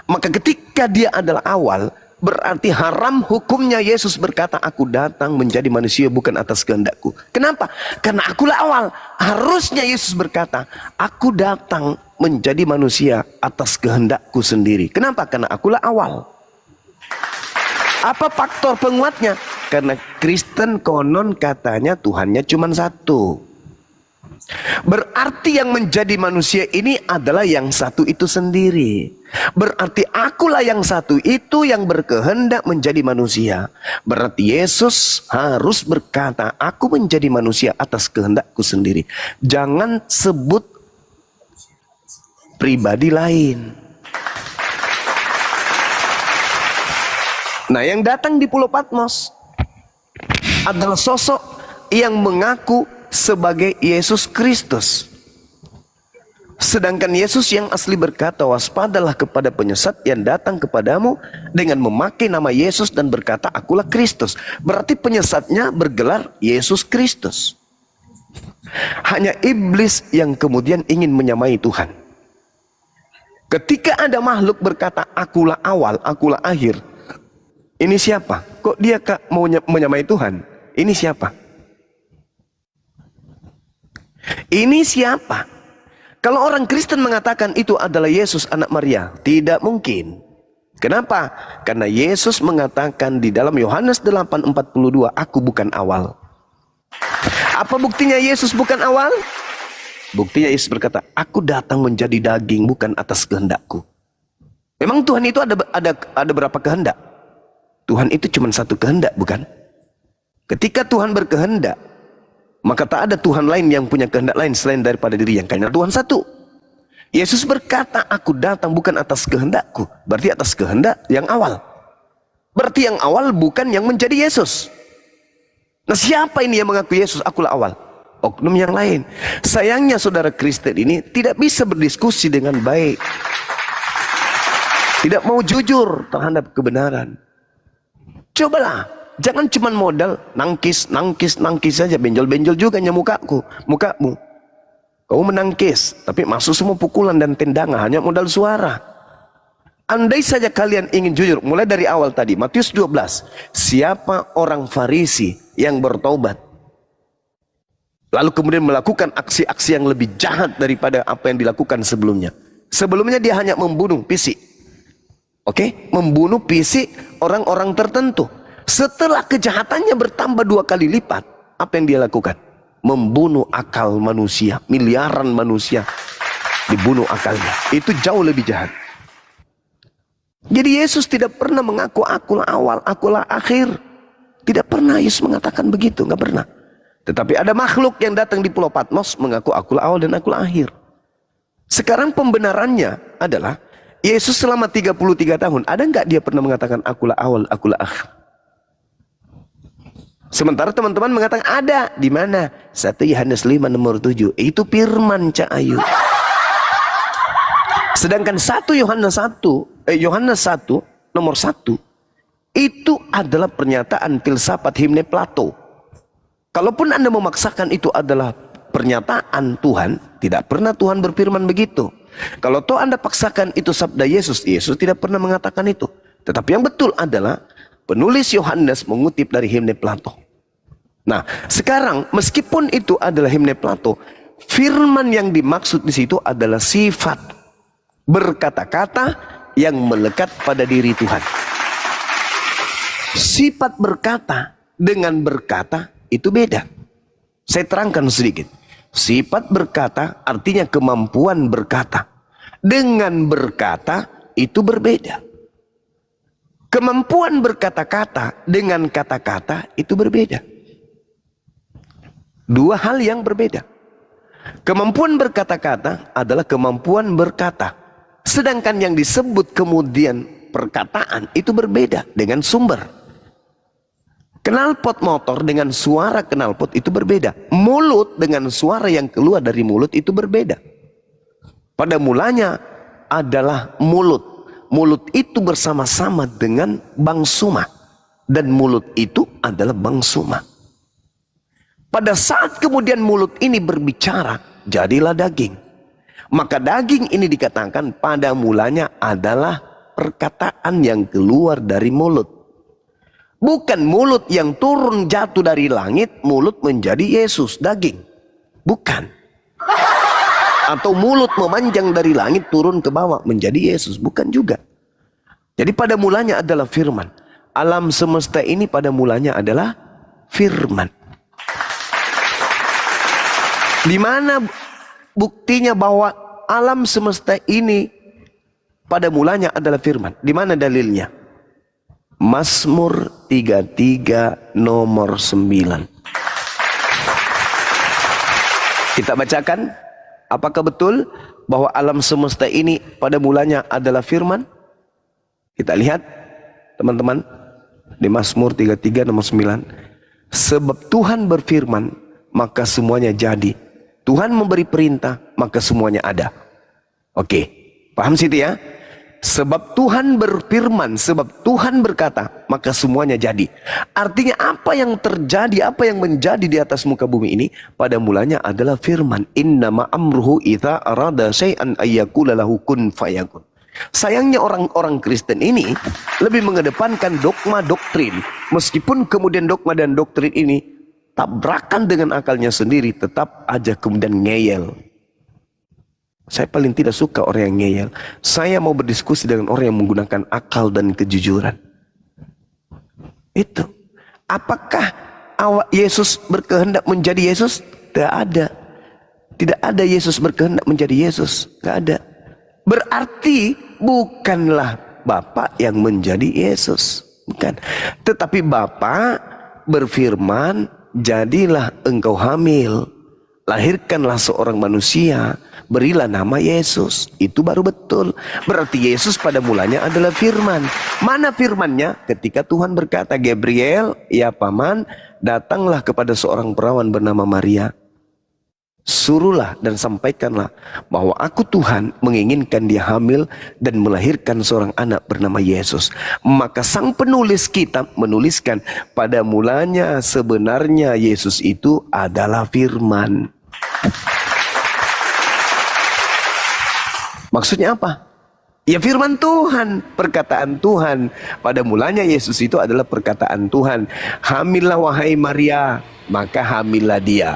A: Maka ketika dia adalah awal, berarti haram hukumnya Yesus berkata, aku datang menjadi manusia bukan atas kehendakku. Kenapa? Karena akulah awal. Harusnya Yesus berkata, aku datang menjadi manusia atas kehendakku sendiri. Kenapa? Karena akulah awal. Apa faktor penguatnya? Karena Kristen konon katanya Tuhannya cuma satu. Berarti yang menjadi manusia ini adalah yang satu itu sendiri. Berarti akulah yang satu itu yang berkehendak menjadi manusia. Berarti Yesus harus berkata, aku menjadi manusia atas kehendakku sendiri. Jangan sebut pribadi lain. Nah, yang datang di Pulau Patmos adalah sosok yang mengaku sebagai Yesus Kristus. Sedangkan Yesus yang asli berkata, waspadalah kepada penyesat yang datang kepadamu dengan memakai nama Yesus dan berkata, akulah Kristus. Berarti penyesatnya bergelar Yesus Kristus. Hanya iblis yang kemudian ingin menyamai Tuhan. Ketika ada makhluk berkata, akulah awal, akulah akhir. Ini siapa? Kok dia mau menyamai Tuhan? Ini siapa? Ini siapa? Kalau orang Kristen mengatakan itu adalah Yesus anak Maria, tidak mungkin. Kenapa? Karena Yesus mengatakan di dalam Yohanes 8:42, aku bukan awal. Apa buktinya Yesus bukan awal? Buktinya Yesus berkata, aku datang menjadi daging bukan atas kehendakku. Memang Tuhan itu ada berapa kehendak? Tuhan itu cuma satu kehendak, bukan? Ketika Tuhan berkehendak, maka tak ada Tuhan lain yang punya kehendak lain selain daripada diri yang karena Tuhan satu. Yesus berkata, aku datang bukan atas kehendakku. Berarti atas kehendak yang awal. Berarti yang awal bukan yang menjadi Yesus. Nah, siapa ini yang mengaku Yesus akulah awal? Oknum yang lain. Sayangnya saudara Kristen ini tidak bisa berdiskusi dengan baik. Tidak mau jujur terhadap kebenaran. Cobalah. Jangan cuma modal nangkis saja, benjol-benjol juga mukamu. Kau menangkis, tapi masuk semua pukulan dan tendangan hanya modal suara. Andai saja kalian ingin jujur, mulai dari awal tadi, Matius 12, siapa orang Farisi yang bertobat, lalu kemudian melakukan aksi-aksi yang lebih jahat daripada apa yang dilakukan sebelumnya. Sebelumnya dia hanya membunuh fisik. Oke, membunuh fisik orang-orang tertentu. Setelah kejahatannya bertambah 2 kali lipat, apa yang dia lakukan? Membunuh akal manusia, miliaran manusia dibunuh akalnya. Itu jauh lebih jahat. Jadi Yesus tidak pernah mengaku akulah awal, akulah akhir. Tidak pernah Yesus mengatakan begitu, nggak pernah. Tetapi ada makhluk yang datang di Pulau Patmos mengaku akulah awal dan akulah akhir. Sekarang pembenarannya adalah Yesus selama 33 tahun, ada nggak dia pernah mengatakan akulah awal, akulah akhir? Sementara teman-teman mengatakan ada. Di mana? 1 Yohanes 5 nomor 7. Itu firman Cak Ayu. Sedangkan 1 Yohanes 1 nomor 1 itu adalah pernyataan filsafat himne Plato. Kalaupun Anda memaksakan itu adalah pernyataan Tuhan, tidak pernah Tuhan berfirman begitu. Kalau toh Anda paksakan itu sabda Yesus, Yesus tidak pernah mengatakan itu. Tetapi yang betul adalah penulis Yohanes mengutip dari himne Plato. Nah, sekarang meskipun itu adalah himne Plato, firman yang dimaksud di situ adalah sifat berkata-kata yang melekat pada diri Tuhan. Sifat berkata dengan berkata itu beda. Saya terangkan sedikit. Sifat berkata artinya kemampuan berkata. Dengan berkata itu berbeda. Kemampuan berkata-kata dengan kata-kata itu berbeda. Dua hal yang berbeda. Kemampuan berkata-kata adalah kemampuan berkata. Sedangkan yang disebut kemudian perkataan itu berbeda dengan sumber. Knalpot motor dengan suara knalpot itu berbeda. Mulut dengan suara yang keluar dari mulut itu berbeda. Pada mulanya adalah mulut. Mulut itu bersama-sama dengan bangsuma. Dan mulut itu adalah bangsuma. Pada saat kemudian mulut ini berbicara, jadilah daging. Maka daging ini dikatakan pada mulanya adalah perkataan yang keluar dari mulut. Bukan mulut yang turun jatuh dari langit, mulut menjadi Yesus, daging. Bukan. Atau mulut memanjang dari langit turun ke bawah menjadi Yesus, bukan juga. Jadi pada mulanya adalah firman. Alam semesta ini pada mulanya adalah firman. Di mana buktinya bahwa alam semesta ini pada mulanya adalah firman? Di mana dalilnya? Mazmur 33 nomor 9. Kita bacakan. Apakah betul bahwa alam semesta ini pada mulanya adalah firman? Kita lihat teman-teman di Mazmur 33 nomor 9. Sebab Tuhan berfirman maka semuanya jadi. Tuhan memberi perintah, maka semuanya ada. Oke, paham situ ya? Sebab Tuhan berfirman, sebab Tuhan berkata, maka semuanya jadi. Artinya apa yang terjadi, apa yang menjadi di atas muka bumi ini, pada mulanya adalah firman. Innama amruhu idza arada syai'an ayyakula lahu kun fayakun. Sayangnya orang-orang Kristen ini lebih mengedepankan dogma doktrin. Meskipun kemudian dogma dan doktrin ini tabrakan dengan akalnya sendiri, tetap aja kemudian ngeyel. Saya paling tidak suka orang yang ngeyel. Saya mau berdiskusi dengan orang yang menggunakan akal dan kejujuran. Itu. Apakah Yesus berkehendak menjadi Yesus? Tidak ada. Tidak ada Yesus berkehendak menjadi Yesus. Tidak ada. Berarti bukanlah Bapa yang menjadi Yesus. Bukan. Tetapi Bapa berfirman, jadilah engkau hamil, lahirkanlah seorang manusia, berilah nama Yesus. Itu baru betul. Berarti Yesus pada mulanya adalah firman. Mana firmannya? Ketika Tuhan berkata, Gabriel, ya paman, datanglah kepada seorang perawan bernama Maria. Suruhlah dan sampaikanlah bahwa aku Tuhan menginginkan dia hamil dan melahirkan seorang anak bernama Yesus. Maka sang penulis kitab menuliskan, pada mulanya sebenarnya Yesus itu adalah firman. Maksudnya apa? Ya firman Tuhan, perkataan Tuhan. Pada mulanya Yesus itu adalah perkataan Tuhan. Hamillah wahai Maria, maka hamillah dia.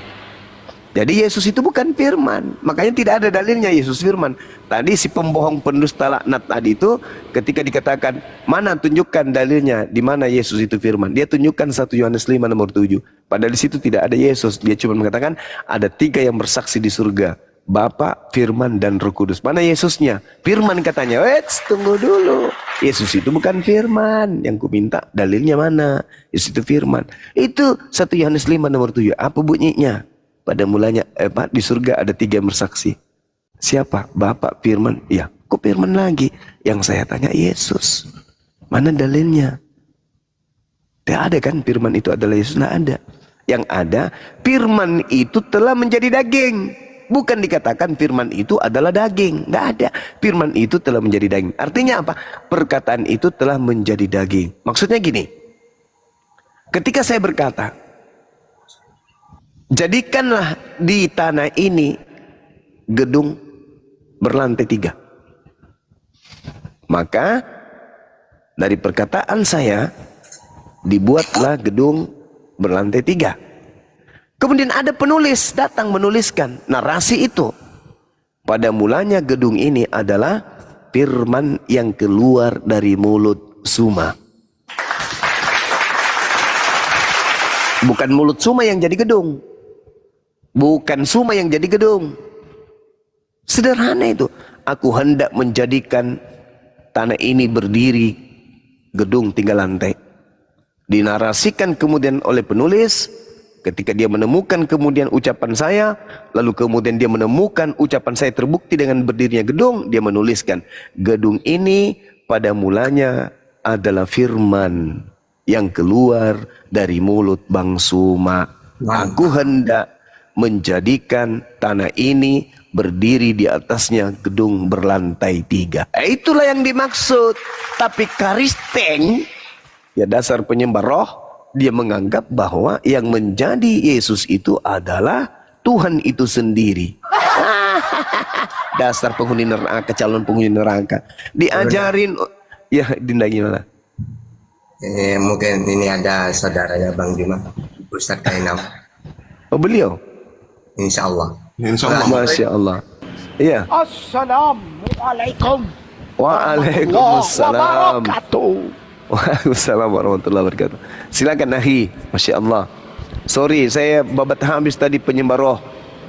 A: Jadi Yesus itu bukan firman. Makanya tidak ada dalilnya Yesus firman. Tadi si pembohong pendusta laknat tadi itu ketika dikatakan, mana tunjukkan dalilnya di mana Yesus itu firman. Dia tunjukkan 1 Yohanes 5 nomor 7. Padahal di situ tidak ada Yesus. Dia cuma mengatakan ada 3 yang bersaksi di surga. Bapa, Firman, dan Roh Kudus. Mana Yesusnya? Firman katanya. Tunggu dulu. Yesus itu bukan firman. Yang ku minta dalilnya mana? Yesus itu firman. Itu 1 Yohanes 5 nomor 7. Apa bunyinya? Pada mulanya di surga ada 3 yang bersaksi. Siapa? Bapa, Firman. Ya, kok Firman lagi? Yang saya tanya Yesus. Mana dalilnya? Tidak ada kan Firman itu adalah Yesus? Tidak ada. Yang ada, Firman itu telah menjadi daging. Bukan dikatakan firman itu adalah daging. Tidak ada. Firman itu telah menjadi daging. Artinya apa? Perkataan itu telah menjadi daging. Maksudnya gini. Ketika saya berkata, jadikanlah di tanah ini gedung berlantai 3. Maka dari perkataan saya dibuatlah gedung berlantai 3. Kemudian ada penulis datang menuliskan narasi itu. Pada mulanya gedung ini adalah firman yang keluar dari mulut Suma. Bukan mulut Suma yang jadi gedung. Bukan Suma yang jadi gedung. Sederhana itu. Aku hendak menjadikan tanah ini berdiri gedung 3 lantai. Dinarasikan kemudian oleh penulis. Ketika dia menemukan kemudian ucapan saya, lalu kemudian dia menemukan ucapan saya terbukti dengan berdirinya gedung, dia menuliskan, gedung ini pada mulanya adalah firman yang keluar dari mulut Bang Suma. Aku hendak menjadikan tanah ini berdiri di atasnya gedung berlantai 3. Itulah yang dimaksud. Tapi Karisteng, ya dasar penyembah roh, dia menganggap bahwa yang menjadi Yesus itu adalah Tuhan itu sendiri. Dasar penghuni neraka, calon penghuni neraka. Diajarin, ya Dinda gimana?
G: Mungkin ini ada saudaranya Bang Bima, Ustadz Kainam.
A: Oh beliau?
G: Insya Allah.
D: Insya Allah.
A: Masya Allah. Iya.
H: Assalamualaikum.
A: Waalaikumsalam. Waalaikumsalam warahmatullahi wabarakatuh. Silakan Nahi. Masya Allah. Sorry, saya babat habis tadi penyembah roh.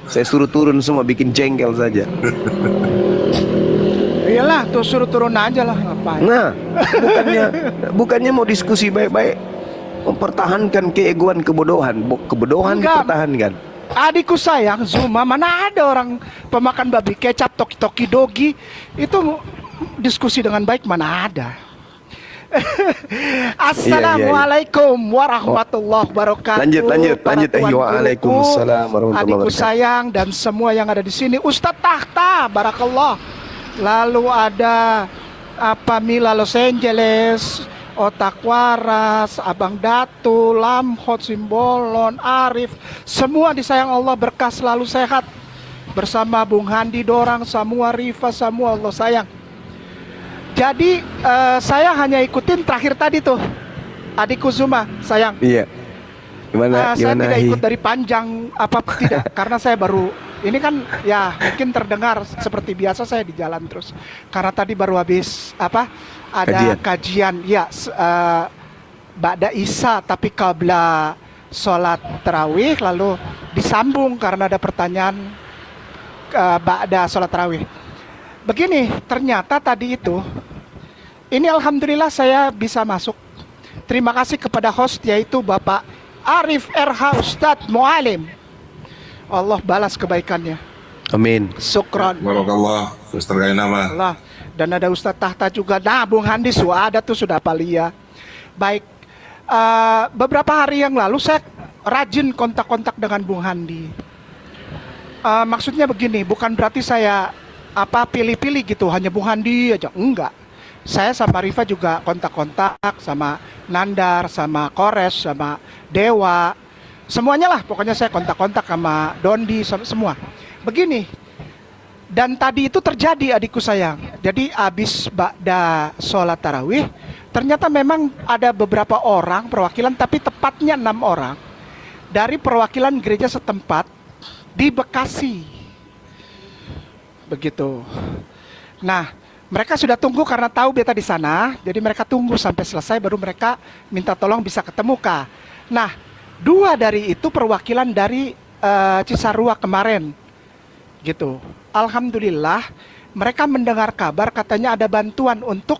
A: Saya suruh turun semua, bikin jengkel saja.
H: Iyalah, tuh suruh turun aja lah, ngapain?
A: Nah, bukannya mau diskusi baik-baik, mempertahankan keegoan kebodohan. Kebodohan
H: Enggak.
A: dipertahankan.
H: Adikku sayang, Zuma, mana ada orang pemakan babi kecap, toki-toki dogi. Itu diskusi dengan baik, mana ada. Assalamualaikum warahmatullahi wabarakatuh.
A: Lanjut.
H: Para tuan
A: Waalaikumsalam
H: guluku,
A: warahmatullahi
H: adikku
A: wabarakatuh.
H: sayang dan semua yang ada di sini. Ustadz Tahta, barakallah. Lalu ada Mila Los Angeles, Otak Waras, Abang Datu, Lamhot, Simbolon, Arif. Semua disayang Allah, berkah selalu sehat. Bersama Bung Handi Dorang, semua Rifa, semua Allah sayang. Jadi saya hanya ikutin terakhir tadi tuh, adikku Zuma, sayang.
A: Iya. Gimana?
H: Saya tidak
A: Hi?
H: ikut dari panjang apa tidak, karena saya baru Ini kan ya mungkin terdengar seperti biasa saya di jalan terus. Karena tadi baru habis ada kajian ya Ba'da Isya tapi qabla sholat tarawih, lalu disambung karena ada pertanyaan Ba'da sholat tarawih. Begini, ternyata tadi itu ini alhamdulillah saya bisa masuk. Terima kasih kepada host yaitu Bapak Arif RH Ustadz Mualim. Allah balas kebaikannya.
A: Amin.
H: Syukron.
D: Barakallah. Ustaz nama.
H: Allah. Dan ada Ustadz Tahta juga. Nah, Bung Handi ada tuh sudah palia. Baik. Beberapa hari yang lalu saya rajin kontak-kontak dengan Bung Handi. Maksudnya begini, bukan berarti saya pilih-pilih gitu, hanya Bung Handi aja. Enggak. Saya sama Rifa juga kontak-kontak, sama Nandar, sama Kores, sama Dewa. Semuanya lah, pokoknya saya kontak-kontak sama Dondi, sama semua. Begini, dan tadi itu terjadi adikku sayang. Jadi abis ba'da sholat tarawih, ternyata memang ada beberapa orang perwakilan, tapi tepatnya 6 orang dari perwakilan gereja setempat di Bekasi. Begitu. Nah, mereka sudah tunggu karena tahu beta di sana, jadi mereka tunggu sampai selesai baru mereka minta tolong bisa ketemu Kak. Nah, 2 dari itu perwakilan dari Cisarua kemarin, gitu. Alhamdulillah, mereka mendengar kabar katanya ada bantuan untuk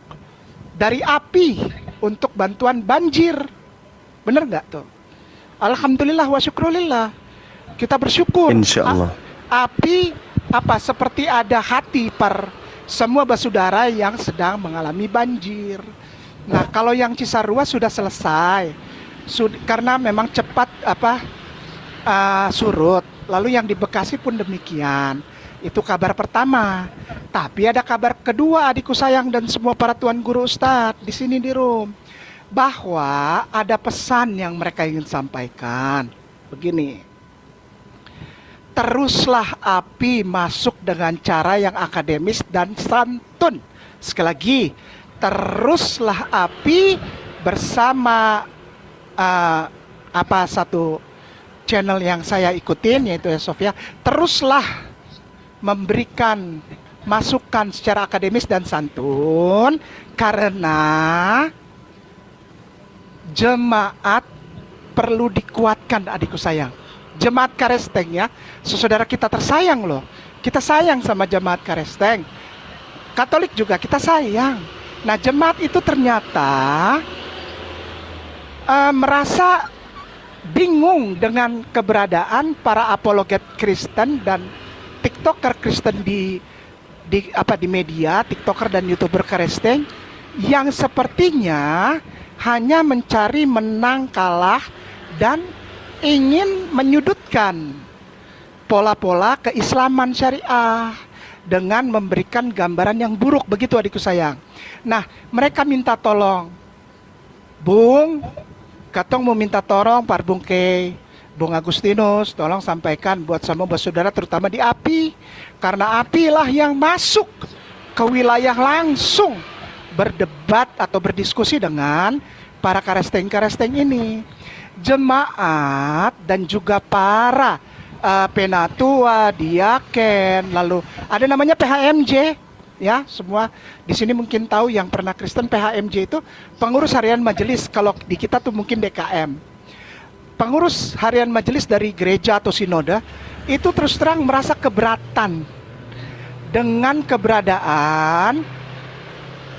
H: dari API untuk bantuan banjir, bener nggak tuh? Alhamdulillah wa syukrulillah, kita bersyukur.
A: Insya Allah.
H: API seperti ada hati per semua bersaudara yang sedang mengalami banjir. Nah, kalau yang Cisarua sudah selesai. Karena memang cepat surut. Lalu yang di Bekasi pun demikian. Itu kabar pertama. Tapi ada kabar kedua adikku sayang dan semua para tuan guru ustadz di sini di room, bahwa ada pesan yang mereka ingin sampaikan. Begini. Teruslah API masuk dengan cara yang akademis dan santun. Sekali lagi, teruslah API bersama satu channel yang saya ikutin yaitu Sofia, teruslah memberikan masukan secara akademis dan santun karena jemaat perlu dikuatkan adikku sayang. Jemaat Karesteng ya, saudara kita tersayang loh. Kita sayang sama jemaat Karesteng. Katolik juga kita sayang. Nah, jemaat itu ternyata merasa bingung dengan keberadaan para apologet Kristen dan TikToker Kristen di media, TikToker dan YouTuber Karesteng yang sepertinya hanya mencari menang kalah dan ingin menyudutkan pola-pola keislaman syariah dengan memberikan gambaran yang buruk, begitu adikku sayang. Nah, mereka minta tolong, Bung, katong mau minta tolong Pak Bung Kei, Bung Agustinus, tolong sampaikan buat semua bersaudara terutama di API, karena API lah yang masuk ke wilayah langsung berdebat atau berdiskusi dengan para karesteng-karesteng ini. Jemaat dan juga para penatua, diaken, lalu ada namanya PHMJ, ya semua di sini mungkin tahu yang pernah Kristen. PHMJ itu pengurus harian majelis, kalau di kita tuh mungkin DKM. Pengurus harian majelis dari gereja atau sinode itu terus terang merasa keberatan dengan keberadaan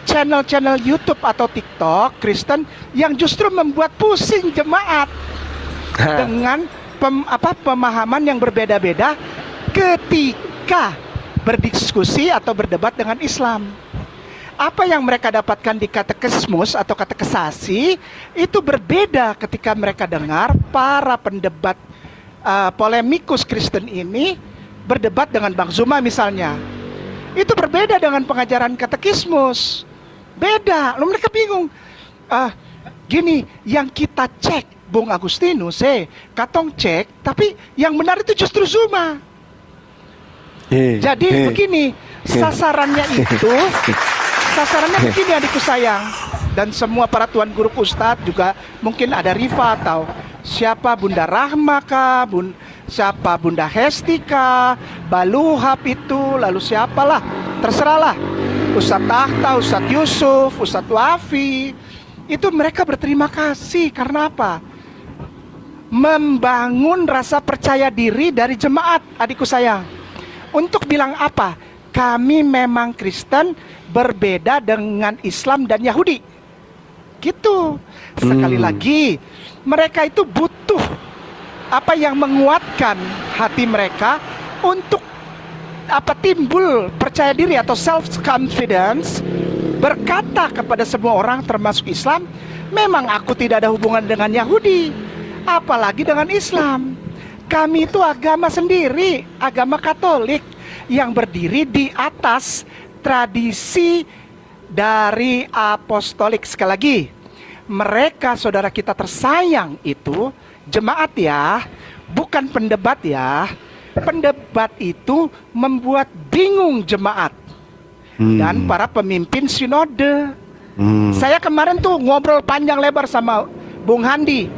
H: channel-channel YouTube atau TikTok Kristen yang justru membuat pusing jemaat dengan pemahaman yang berbeda-beda ketika berdiskusi atau berdebat dengan Islam. Apa yang mereka dapatkan di katekismus atau katekesasi itu berbeda ketika mereka dengar para pendebat polemikus Kristen ini berdebat dengan Bang Zuma misalnya. Itu berbeda dengan pengajaran katekismus. Beda, lalu mereka bingung. Gini, yang kita cek Bung Agustinus, katong cek, tapi yang benar itu justru Zuma. Jadi begini, sasarannya begini adikku sayang, dan semua para tuan guru ustadz juga mungkin ada Rifa atau siapa Bunda Rahma kah, siapa Bunda Hestika, Baluhab itu, lalu siapalah, terserahlah. Ustadz Tahta, Ustadz Yusuf, Ustadz Wafi, itu mereka berterima kasih karena apa? Membangun rasa percaya diri dari jemaat, adikku sayang. Untuk bilang apa? Kami memang Kristen, berbeda dengan Islam dan Yahudi. Gitu. Sekali lagi, mereka itu butuh apa yang menguatkan hati mereka untuk timbul percaya diri atau self confidence, berkata kepada semua orang termasuk Islam, memang aku tidak ada hubungan dengan Yahudi, apalagi dengan Islam. Kami itu agama sendiri, agama Katolik yang berdiri di atas tradisi dari apostolik. Sekali lagi, mereka saudara kita tersayang itu jemaat ya, bukan pendebat ya. Pendebat itu membuat bingung jemaat dan para pemimpin sinode. Saya kemarin tuh ngobrol panjang lebar sama Bung Handi.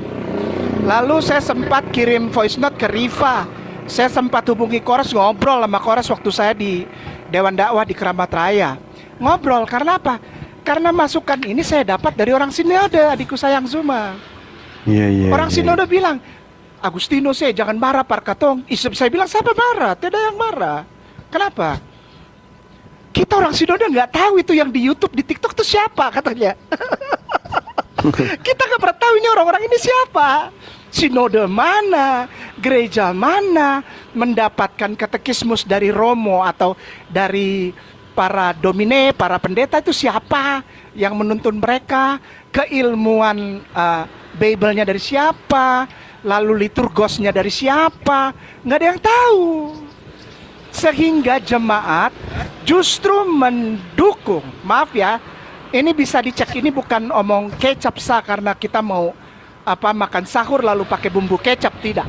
H: Lalu saya sempat kirim voice note ke Riva. Saya sempat hubungi Kores, ngobrol sama Kores waktu saya di Dewan Dakwah di Keramat Raya. Ngobrol karena apa? Karena masukan ini saya dapat dari orang sinode, adikku sayang Zuma. Orang sinode bilang, Agustino saya jangan marah Pak Katong. Saya bilang siapa marah? Tidak yang marah. Kenapa? Kita orang sinode nggak tahu itu yang di YouTube, di TikTok itu siapa katanya. Kita nggak pernah tahu ini orang-orang ini siapa. Sinode mana, gereja mana, mendapatkan katekismus dari Romo atau dari para domine, para pendeta itu siapa yang menuntun mereka, keilmuan Bible-nya dari siapa, lalu liturgosnya dari siapa, nggak ada yang tahu. Sehingga jemaat justru mendukung, maaf ya, ini bisa dicek, ini bukan omong kecap sah karena kita mau makan sahur lalu pakai bumbu kecap, tidak.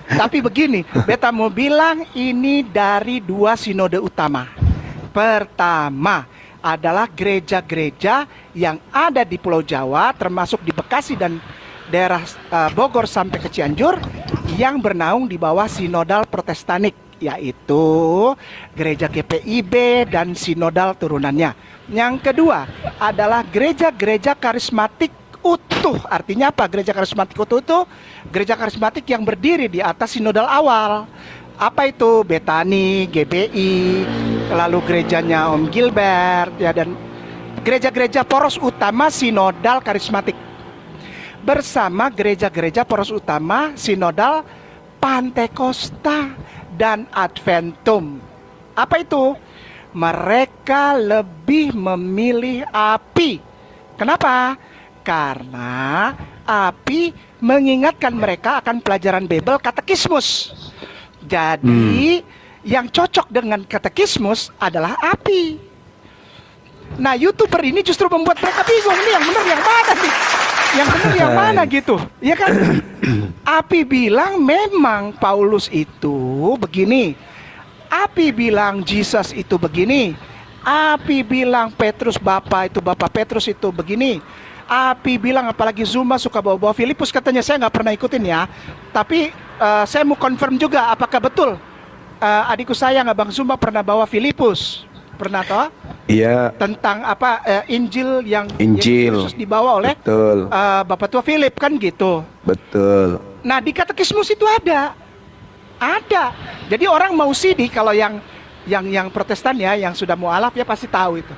H: Tapi begini, beta mau bilang ini dari dua sinode utama. Pertama adalah gereja-gereja yang ada di Pulau Jawa, termasuk di Bekasi dan daerah Bogor sampai ke Cianjur, yang bernaung di bawah sinodal protestanik, yaitu gereja GPIB dan sinodal turunannya. Yang kedua adalah gereja-gereja karismatik utuh. Artinya apa? Gereja karismatik utuh itu gereja karismatik yang berdiri di atas sinodal awal. Apa itu? Betani, GBI, lalu gerejanya Om Gilbert ya, dan gereja-gereja poros utama sinodal karismatik bersama gereja-gereja poros utama sinodal Pantekosta dan Adventum. Apa itu? Mereka lebih memilih api. Kenapa? Karena api mengingatkan mereka akan pelajaran Bible katekismus. Jadi yang cocok dengan katekismus adalah api. Nah, YouTuber ini justru membuat mereka bingung, ini yang benar yang mana nih? Yang benar yang mana gitu? Ya kan? Api bilang memang Paulus itu begini. Api bilang Jesus itu begini. Api bilang Petrus Bapak Petrus itu begini. Api bilang, apalagi Zuma suka bawa-bawa Filipus, katanya. Saya nggak pernah ikutin ya. Tapi saya mau confirm juga apakah betul adikku sayang Abang Zuma pernah bawa Filipus. Pernah toh?
E: Iya.
H: Tentang Injil yang
E: Injil
H: Yesus dibawa oleh Bapak Tua Philip kan gitu.
E: Betul.
H: Nah, di katekismus itu ada. Jadi orang mau CD, kalau yang Protestan ya, yang sudah mualaf ya pasti tahu itu.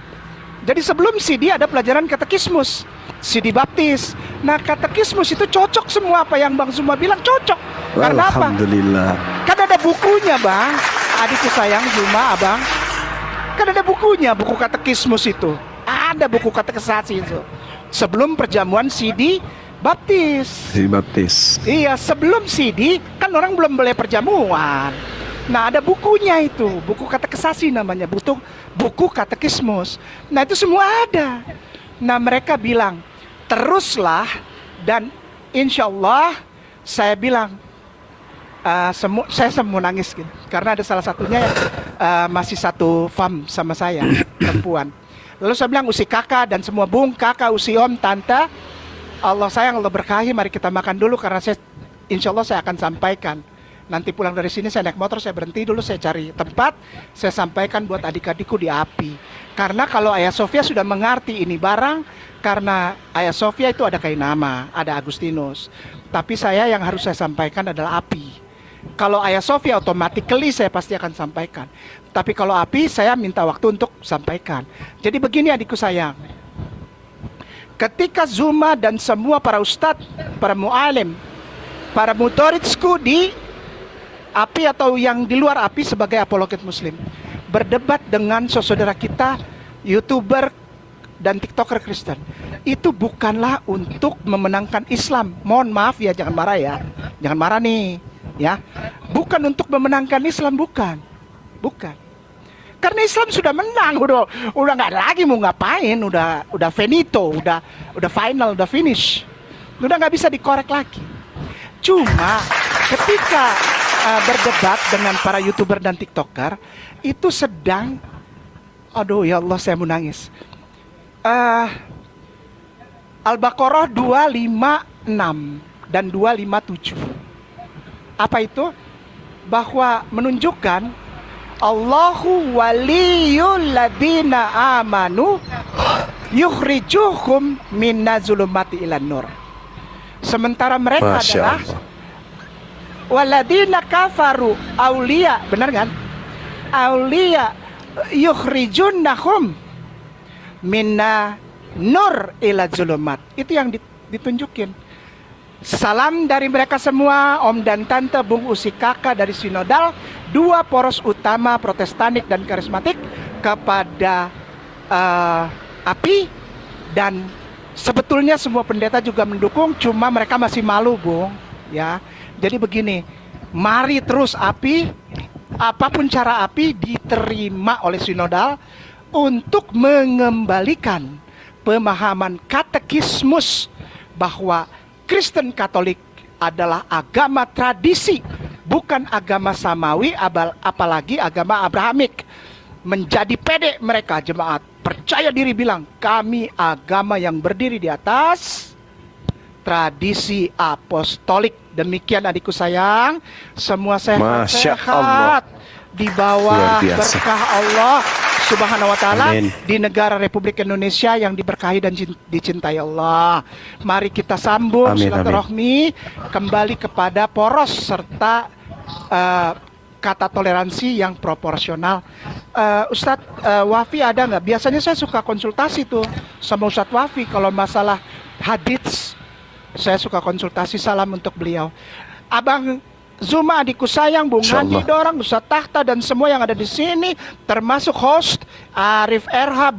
H: Jadi sebelum CD ada pelajaran katekismus, CD baptis. Nah, katekismus itu cocok semua apa yang Bang Zuma bilang, cocok. Karena apa?
E: Alhamdulillah.
H: Kan ada bukunya, Bang. Adikku sayang Zuma, Abang. Kan ada bukunya, buku katekismus itu. Ada buku katekisasi itu. Sebelum perjamuan CD baptis.
E: Si baptis.
H: Iya, sebelum CD kan orang belum boleh perjamuan. Nah, ada bukunya itu, buku katekisasi namanya, buku katekismus. Nah, itu semua ada. Nah, mereka bilang, teruslah, dan insya Allah saya bilang, saya mau nangis gitu, karena ada salah satunya masih satu fam sama saya, perempuan. Lalu saya bilang, usi kakak dan semua bung, kakak, usi om, tante, Allah sayang, Allah berkahi, mari kita makan dulu, karena insya Allah saya akan sampaikan. Nanti pulang dari sini saya naik motor, saya berhenti dulu, saya cari tempat, saya sampaikan buat adik-adikku di API. Karena kalau Ayah Sofia sudah mengerti ini barang, karena Ayah Sofia itu ada Kainama, ada Agustinus. Tapi saya yang harus saya sampaikan adalah API. Kalau Ayah Sofia automatically saya pasti akan sampaikan. Tapi kalau API saya minta waktu untuk sampaikan. Jadi begini adikku sayang. Ketika Zuma dan semua para ustadz, para mu'alim, para mutoritsku di API atau yang di luar API sebagai apologet muslim berdebat dengan saudara kita YouTuber dan TikToker Kristen, itu bukanlah untuk memenangkan Islam. Mohon maaf ya, jangan marah ya. Jangan marah nih, ya. Bukan untuk memenangkan Islam, bukan. Bukan. Karena Islam sudah menang, udah nggak ada lagi mau ngapain, udah finito, udah final, udah finish. Udah nggak bisa dikorek lagi. Cuma ketika berdebat dengan para YouTuber dan TikToker itu sedang, aduh ya Allah saya mau nangis. Al-Baqarah 256 dan 257. Apa itu? Bahwa menunjukkan Allahu waliyul ladina amanu yukhrijuhum minazulumati ilan nur. Sementara mereka
A: Masya
H: adalah
A: Allah.
H: waladina kafaru aulia, benar kan? Aulia yukhrijunnahum minna nur ila zulumat. Itu yang ditunjukin. Salam dari mereka semua, Om dan Tante, Bung Usi Kakak dari Sinodal, dua poros utama Protestanik dan Karismatik, kepada API. Dan sebetulnya semua pendeta juga mendukung, cuma mereka masih malu, Bung, ya. Jadi begini, mari terus API, apapun cara API diterima oleh Sinodal untuk mengembalikan pemahaman katekismus bahwa Kristen Katolik adalah agama tradisi, bukan agama samawi, apalagi agama Abrahamik. Menjadi pede mereka jemaat, percaya diri bilang, kami agama yang berdiri di atas tradisi apostolik. Demikian adikku sayang, semua
A: Masya
H: sehat-sehat
A: Allah.
H: di bawah
A: Luar biasa.
H: berkah Allah Subhanahu wa taala,
A: Amin.
H: di negara Republik Indonesia yang diberkahi dan dicintai Allah. Mari kita sambung
A: Amin,
H: silaturahmi kembali kepada poros serta kata toleransi yang proporsional. Ustadz Wafi ada nggak? Biasanya saya suka konsultasi tuh sama Ustadz Wafi kalau masalah hadits. Saya suka konsultasi, salam untuk beliau. Abang Zuma adikku sayang, Bung
A: Insya
H: Haji
A: Allah.
H: Dorang, Ustadz Tahta dan semua yang ada di sini, termasuk host Arif RH,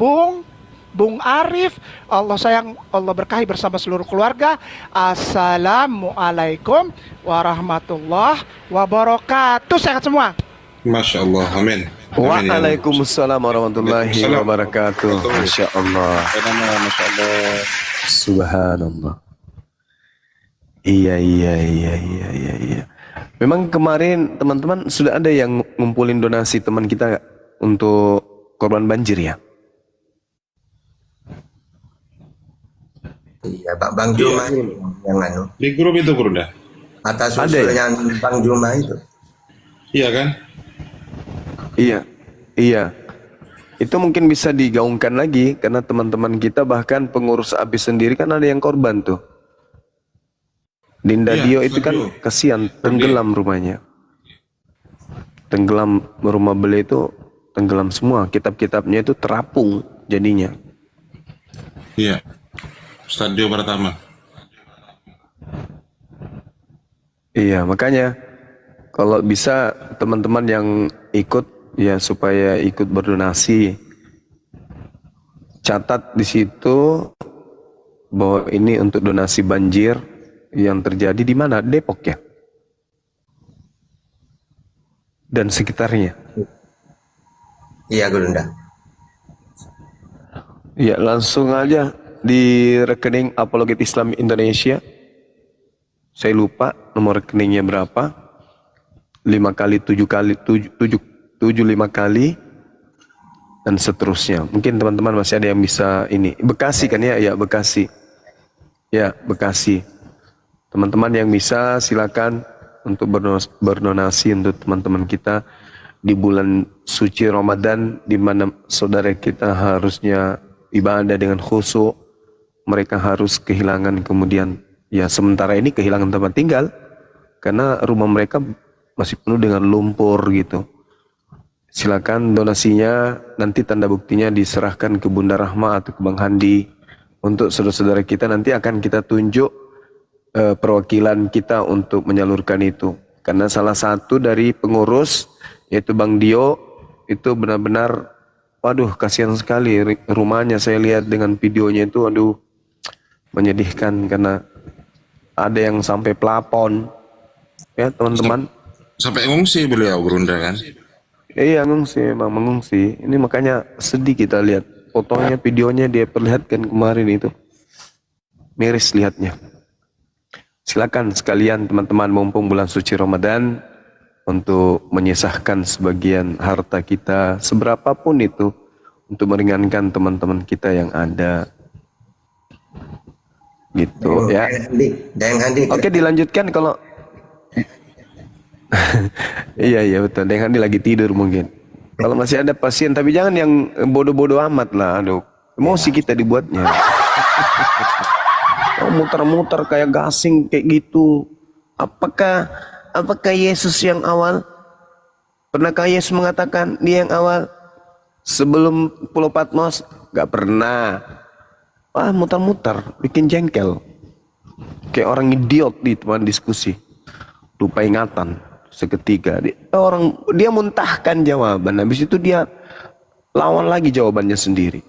H: Bung Arif. Allah sayang, Allah berkahi bersama seluruh keluarga. Assalamualaikum warahmatullahi wabarakatuh. Sehat semua.
D: Masya Allah, amin. Amin, ya Allah.
A: Waalaikumsalam warahmatullahi
D: Waalaikumsalam.
A: wabarakatuh. Masya Allah.
D: Masya Allah.
A: Subhanallah. Iya. Memang kemarin teman-teman sudah ada yang ngumpulin donasi teman kita untuk korban banjir ya?
G: Iya, Bang Juma ini yang anu.
D: Di grup itu Bunda.
G: Atas
A: Ada ya?
G: usulnya Bang Juma itu.
D: Iya kan?
A: Iya. Itu mungkin bisa digaungkan lagi karena teman-teman kita bahkan pengurus API sendiri kan ada yang korban tuh. Dinda
D: Iya,
A: Dio itu kan
D: setuju.
A: kasihan tenggelam rumahnya. Tenggelam rumah beliau itu tenggelam semua, kitab-kitabnya itu terapung jadinya.
D: Iya. Stadio pertama.
A: Iya, makanya kalau bisa teman-teman yang ikut ya supaya ikut berdonasi, catat di situ bahwa ini untuk donasi banjir yang terjadi di mana? Depok ya? Dan sekitarnya.
G: Iya, Gunda.
A: Ya, langsung aja di rekening Apologet Islam Indonesia. Saya lupa nomor rekeningnya berapa. 5 kali 7 kali 7 5 kali dan seterusnya. Mungkin teman-teman masih ada yang bisa ini. Bekasi kan ya? Ya, Bekasi. Ya, Bekasi. Teman-teman yang bisa silakan untuk berdonasi untuk teman-teman kita di bulan suci Ramadan, di mana saudara kita harusnya ibadah dengan khusyuk, mereka harus kehilangan kemudian ya sementara ini kehilangan tempat tinggal karena rumah mereka masih penuh dengan lumpur gitu. Silakan donasinya, nanti tanda buktinya diserahkan ke Bunda Rahma atau ke Bang Handi. Untuk saudara-saudara kita nanti akan kita tunjuk perwakilan kita untuk menyalurkan itu. Karena salah satu dari pengurus yaitu Bang Dio itu benar-benar waduh kasihan sekali rumahnya, saya lihat dengan videonya itu aduh menyedihkan karena ada yang sampai plafon ya teman-teman.
D: Sampai ngungsi beliau Gurunda kan?
A: Iya ngungsi, emang mengungsi. Ini makanya sedih kita lihat fotonya, videonya dia perlihatkan kemarin itu. Miris lihatnya. Silakan sekalian teman-teman mumpung bulan suci Ramadan untuk menyisahkan sebagian harta kita seberapapun itu untuk meringankan teman-teman kita yang ada. Gitu ya.
G: Dayang Handi.
A: Oke, dilanjutkan kalau iya betul. Dayang Handi lagi tidur mungkin. Kalau masih ada pasien, tapi jangan yang bodoh-bodoh amat lah, aduh. Emosi kita dibuatnya. Muter-muter kayak gasing kayak gitu. Apakah Yesus yang awal? Pernahkah Yesus mengatakan dia yang awal? Sebelum Pulau Patmos? Gak pernah. Wah, muter-muter, bikin jengkel. Kayak orang idiot di teman diskusi. Lupa ingatan seketika. Dia muntahkan jawaban, habis itu dia lawan lagi jawabannya sendiri.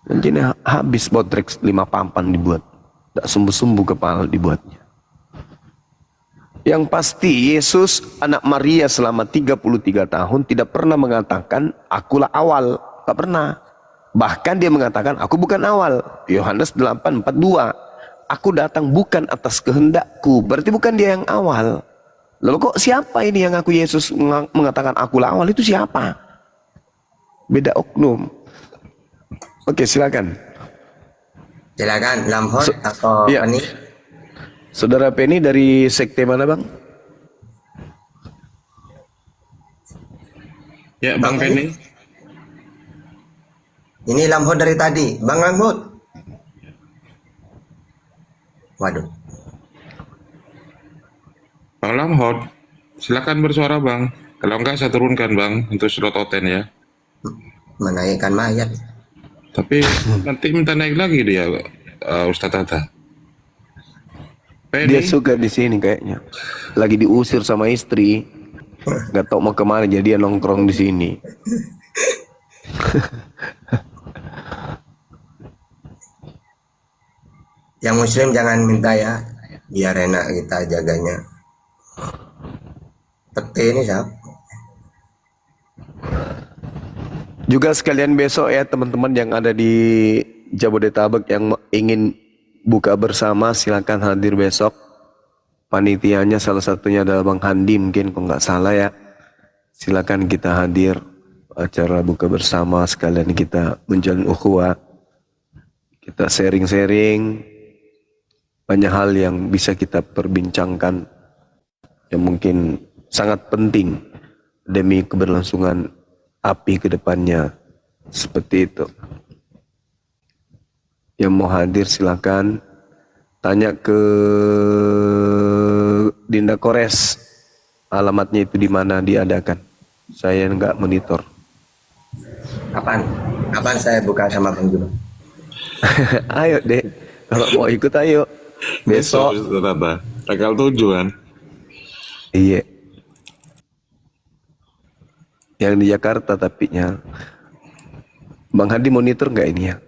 A: Dan jadi habis botrek 5 papan dibuat. Tak sumbu-sumbu kepala dibuatnya. Yang pasti Yesus anak Maria selama 33 tahun tidak pernah mengatakan akulah awal. Tak pernah. Bahkan dia mengatakan aku bukan awal. Yohanes 8:42. Aku datang bukan atas kehendakku. Berarti bukan dia yang awal. Lalu kok siapa ini yang aku Yesus mengatakan akulah awal, itu siapa? Beda oknum. Oke, silakan.
G: Silakan Lamhot atau
A: iya.
G: Penny.
A: Saudara Penny dari sekte mana, Bang?
D: Ya, Bang Penny.
G: Ini Lamhot dari tadi, Bang Lamhot. Waduh.
D: Bang Lamhot, silakan bersuara Bang. Kalau enggak saya turunkan Bang untuk slot oten ya.
G: Menaikkan mayat.
D: Tapi nanti minta naik lagi dia Ustadz Tata.
A: Dia suka di sini kayaknya. Lagi diusir sama istri. Gak tau mau kemana, jadi dia nongkrong di sini.
G: Yang muslim jangan minta ya, biar enak kita jaganya. Peti ini siapa?
A: Juga sekalian besok ya teman-teman yang ada di Jabodetabek yang ingin buka bersama, silakan hadir besok. Panitianya salah satunya adalah Bang Handi mungkin kalau nggak salah ya. Silakan kita hadir acara buka bersama, sekalian kita menjalin ukhuwah. Kita sharing-sharing banyak hal yang bisa kita perbincangkan yang mungkin sangat penting demi keberlangsungan api ke depannya. Seperti itu. Yang mau hadir silakan tanya ke Dinda Kores, alamatnya itu di mana diadakan. Saya nggak monitor.
G: Kapan saya buka sama Bang Juma?
A: Ayo deh, kalau mau ikut ayo. Besok.
D: Tata. Tanggal 7 kan.
A: Iya. Yang di Jakarta tapi nya. Bang Hadi monitor nggak ini ya?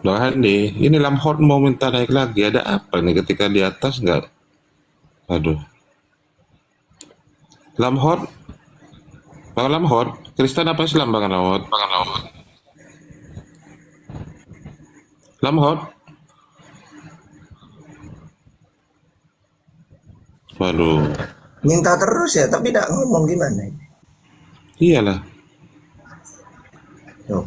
D: Bang Handi, ini Lamhot mau minta naik lagi. Ada apa nih ketika di atas nggak? Aduh. Lamhot, Bang Lamhot, Kristen apa Islam Bang Lamhot? Lamhot. Waduh.
G: Minta terus ya, tapi tidak ngomong gimana?
D: Iyalah.
G: Tuh.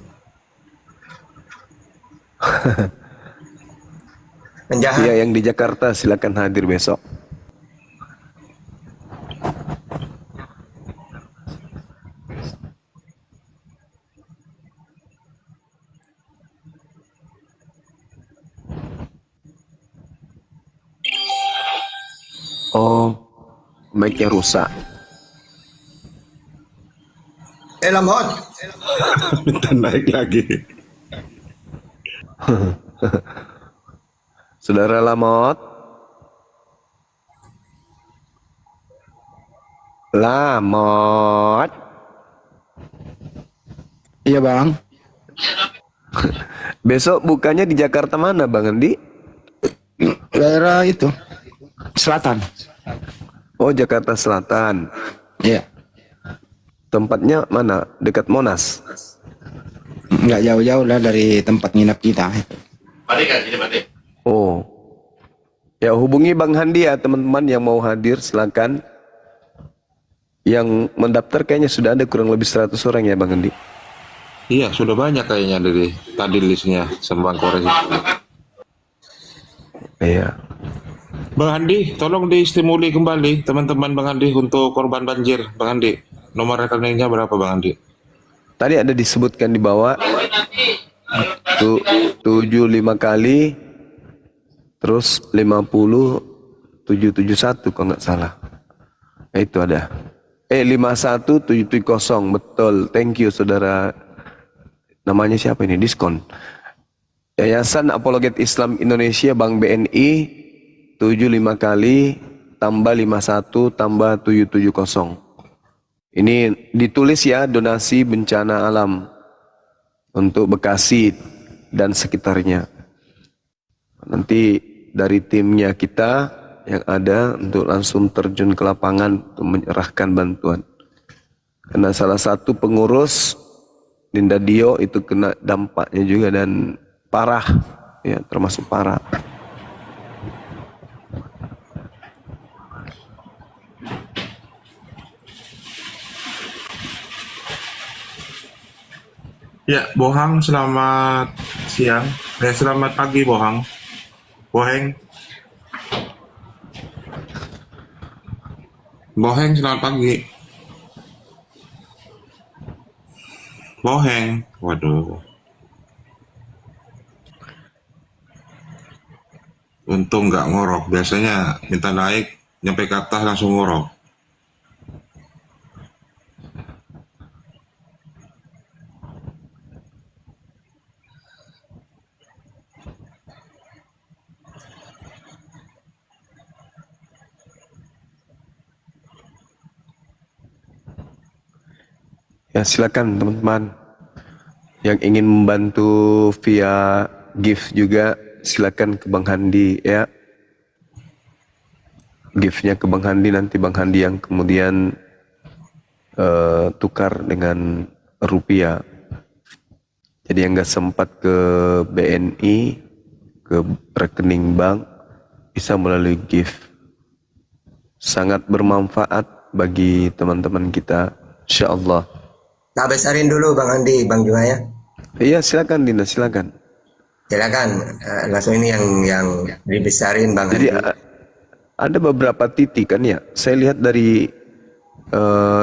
G: Penjahat.
A: Iya yang di Jakarta silakan hadir besok. Oh, mic-nya rusak.
G: Lamhot.
D: Minta naik lagi.
A: Saudara Lamot. Lamot.
E: Iya bang.
A: Besok bukanya di Jakarta mana Bang Andi?
E: Daerah itu selatan.
A: Oh, Jakarta Selatan.
E: Iya.
A: Tempatnya mana? Dekat Monas.
E: Nggak jauh-jauh lah dari tempat nginap kita.
A: Oh. Ya hubungi Bang Handi ya teman-teman yang mau hadir silakan. Yang mendaftar kayaknya sudah ada kurang lebih 100 orang ya Bang Handi.
D: Iya, sudah banyak kayaknya dari tadi listnya sama Bang Kores.
A: Iya.
D: Bang Andi, tolong distimuli kembali teman-teman Bang Andi untuk korban banjir. Bang Andi, nomor rekeningnya berapa Bang Andi?
A: Tadi ada disebutkan di bawah 75 kali terus 50 771 kalau nggak salah. Itu ada. 51770 betul. Thank you saudara. Namanya siapa ini? Diskon. Yayasan Apologet Islam Indonesia Bank BNI 75 kali tambah 51 tambah 770. Ini ditulis ya donasi bencana alam untuk Bekasi dan sekitarnya. Nanti dari timnya kita yang ada untuk langsung terjun ke lapangan untuk menyerahkan bantuan. Karena salah satu pengurus Dinda Dio itu kena dampaknya juga dan parah, ya termasuk parah.
D: Ya, Bohang selamat siang. Selamat pagi Bohang. Boheng. Boheng selamat pagi. Boheng. Waduh. Untung nggak ngorok. Biasanya minta naik, nyampe ke atas langsung ngorok.
A: Ya silakan teman-teman yang ingin membantu via gift juga silakan ke Bang Handi ya. Giftnya ke Bang Handi, nanti Bang Handi yang kemudian tukar dengan rupiah. Jadi yang nggak sempat ke BNI, ke rekening bank, bisa melalui gift. Sangat bermanfaat bagi teman-teman kita, insya Allah.
G: Tak besarin dulu Bang Andi, Bang Juma ya.
A: Iya silakan Dina, silakan.
G: Silakan langsung ini yang dibesarin Bang
A: Jadi
G: Andi.
A: ada beberapa titik kan ya. Saya lihat dari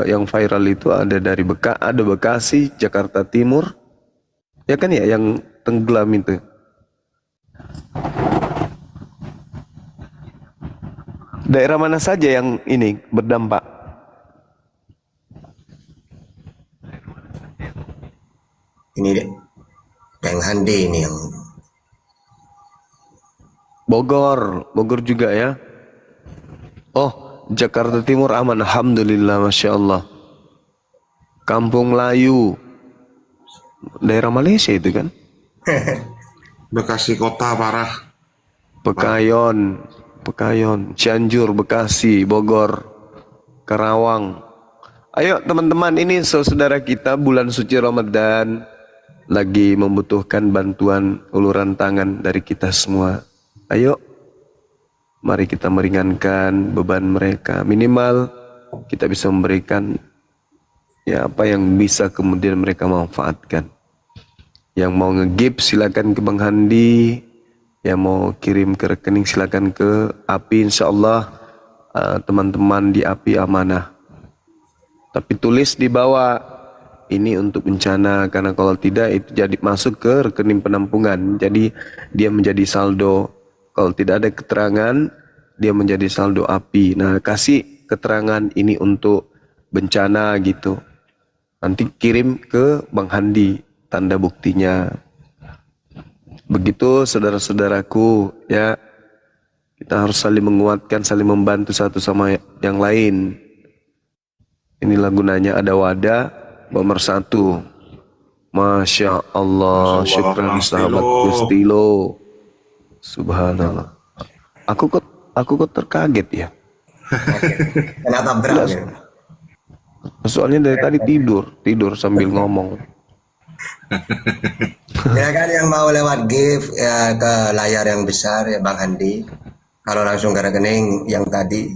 A: yang viral itu ada dari ada Bekasi, Jakarta Timur, ya kan ya yang tenggelam itu. Daerah mana saja yang ini berdampak?
G: Ini deh. Bang Handi ini yang
A: Bogor juga ya. Oh, Jakarta Timur aman, alhamdulillah, masya Allah. Kampung Melayu, daerah Malaysia itu kan?
D: Bekasi kota parah.
A: Pekayon, Cianjur, Bekasi, Bogor, Karawang. Ayo teman-teman, ini saudara kita bulan suci Ramadan lagi membutuhkan bantuan uluran tangan dari kita semua. Ayo, mari kita meringankan beban mereka. Minimal kita bisa memberikan ya apa yang bisa kemudian mereka manfaatkan. Yang mau nge-give silakan ke Bang Handi. Yang mau kirim ke rekening silakan ke API, insyaallah teman-teman di API amanah. Tapi tulis di bawah ini untuk bencana, karena kalau tidak itu jadi masuk ke rekening penampungan. Jadi dia menjadi saldo. Kalau tidak ada keterangan dia menjadi saldo api. Nah, kasih keterangan ini untuk bencana gitu. Nanti kirim ke Bang Handi tanda buktinya. Begitu saudara-saudaraku ya. Kita harus saling menguatkan, saling membantu satu sama yang lain. Inilah gunanya ada wadah pemersatu. Masya Allah, syukran sahabat Gustilo. Subhanallah. Aku kok terkaget ya.
G: Kenapa berat ya?
A: Soalnya dari tadi tidur sambil ngomong.
G: Ya kan yang mau lewat gift ya, ke layar yang besar ya Bang Handi. Kalau langsung ke rekening yang tadi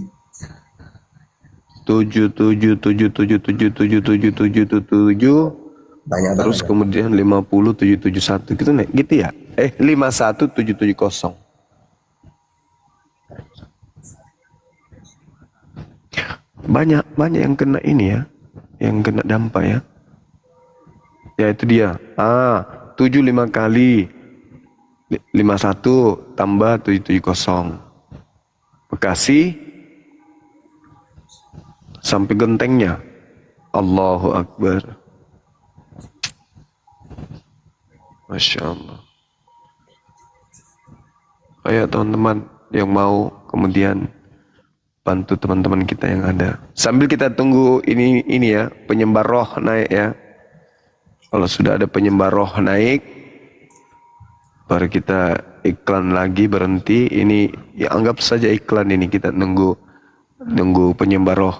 A: 7777777777
G: banyak
A: terus
G: banget.
A: kemudian 50771 gitu nih, gitu ya? 51770. Banyak yang kena ini ya, yang kena dampak ya. Ya itu dia. 75 kali 51 tambah 770. Bekasi sampai gentengnya. Allahu Akbar. Masya Allah. Ayo teman-teman yang mau kemudian bantu teman-teman kita yang ada. Sambil kita tunggu ini ya, penyembar roh naik ya. Kalau sudah ada penyembar roh naik, baru kita iklan lagi berhenti. Ini ya anggap saja iklan ini, kita nunggu penyembar roh.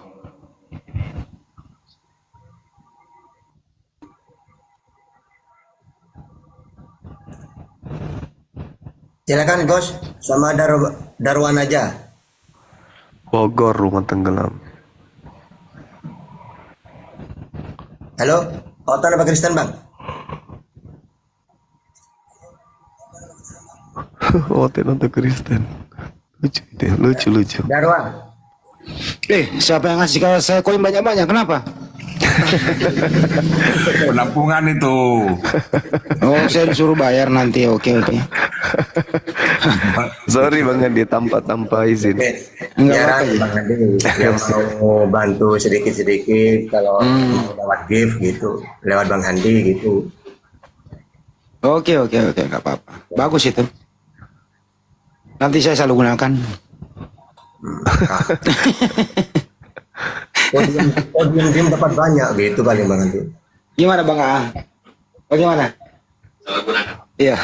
G: Silakan Gos, sama Darwan aja.
A: Bogor rumah tenggelam.
G: Halo, Otan apa Kristen Bang?
A: Nonton Kristen. Lucu deh, lucu.
G: Darwan.
E: Siapa yang ngasih kalau saya koin banyak-banyak? Kenapa?
D: Penampungan itu.
E: Oh, saya disuruh bayar nanti. Oke.
A: Sorry Bang Andi, tanpa izin.
E: Enggak
G: Ya,
E: apa-apa,
G: Bang Handi yang mau bantu sedikit-sedikit kalau mau lewat gift gitu, lewat Bang Handi gitu.
E: Oke, enggak apa-apa. Bagus itu. Nanti saya selalu gunakan.
G: Diam dapat banyak gitu paling Bang Handi.
E: Gimana Bang Aang? Bagaimana? Selalu gunakan. Iya.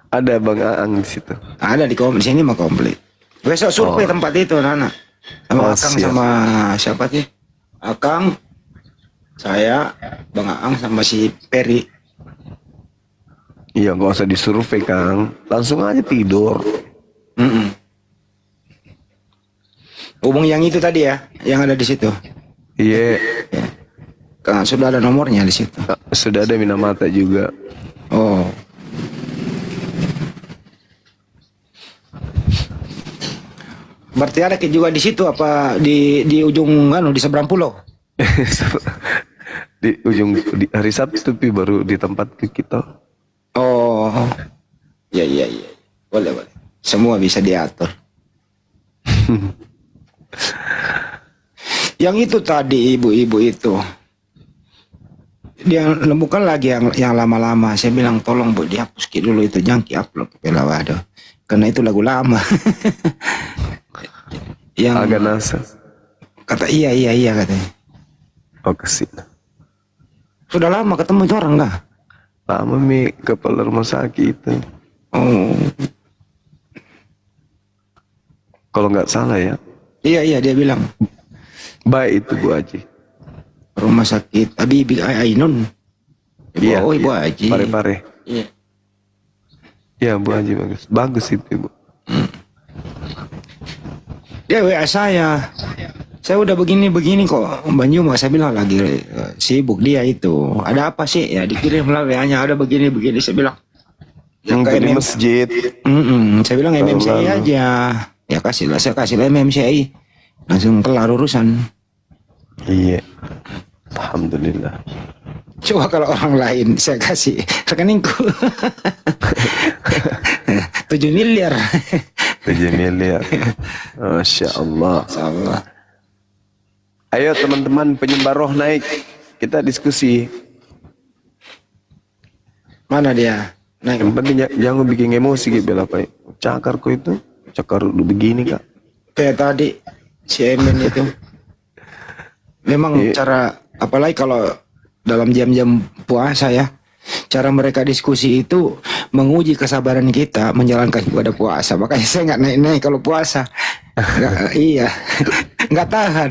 A: Ada Bang Aang di situ.
E: Ada di sini mah komplit. Besok survei tempat itu anak. Sama Akang
A: siap.
E: sama siapa sih? Akang, saya, Bang Aang sama si Peri.
A: Iya, nggak usah disurvei Kang, langsung aja tidur.
E: Hubung yang itu tadi ya, yang ada di situ.
A: Iya,
E: Kang, sudah ada nomornya di situ.
A: sudah ada Minamata juga.
E: Oh. Berarti ada juga di situ apa di ujung di seberang pulau?
A: Di ujung di hari Sabtu tapi baru di tempat ke kita.
E: Oh. Iya. Boleh. Semua bisa diatur. Yang itu tadi ibu-ibu itu. Dia nemukan lagi yang lama-lama. Saya bilang tolong Bu dihapus dulu itu, jangan upload ke Pelawado. Karena itu lagu lama. Yang
A: Agak nasa.
E: kata iya katanya.
A: Oh kesini.
E: Sudah lama ketemu itu orang enggak?
A: Lama kepala rumah sakit itu.
E: Oh.
A: Kalau nggak salah ya.
E: Iya dia bilang
A: Baik itu Bu Haji.
E: rumah sakit Habibie Ainun.
A: Iya.
E: Ibu Haji.
A: Pare-pare.
E: Iya.
A: Ya Bu Haji bagus. Bagus itu Bu.
E: Dia WA saya udah begini kok Banyu, saya bilang lagi sibuk dia itu. Ada apa sih? Ya dikirim lah WA-nya, ada begini. Saya bilang
A: Enggak di masjid.
E: Saya bilang MMCI aja. Ya saya kasih MMCI. Langsung kelar urusan.
A: Iya. Alhamdulillah.
E: Coba kalau orang lain saya kasih rekeningku. 7 miliar.
A: 7 miliar. Masya Allah.
E: Insyaallah.
A: Ayo teman-teman penyembah roh naik. Kita diskusi.
E: Mana dia? Naik.
A: Yang penting jangan bikin emosi gitu lah Pak. Cakar kok itu. Cakar udah begini Kak.
E: Kayak tadi si Emen itu. Memang cara, apalagi kalau dalam jam-jam puasa ya, cara mereka diskusi itu menguji kesabaran kita menjalankan ibadah puasa. Makanya saya nggak naik-naik kalau puasa. Iya, nggak tahan.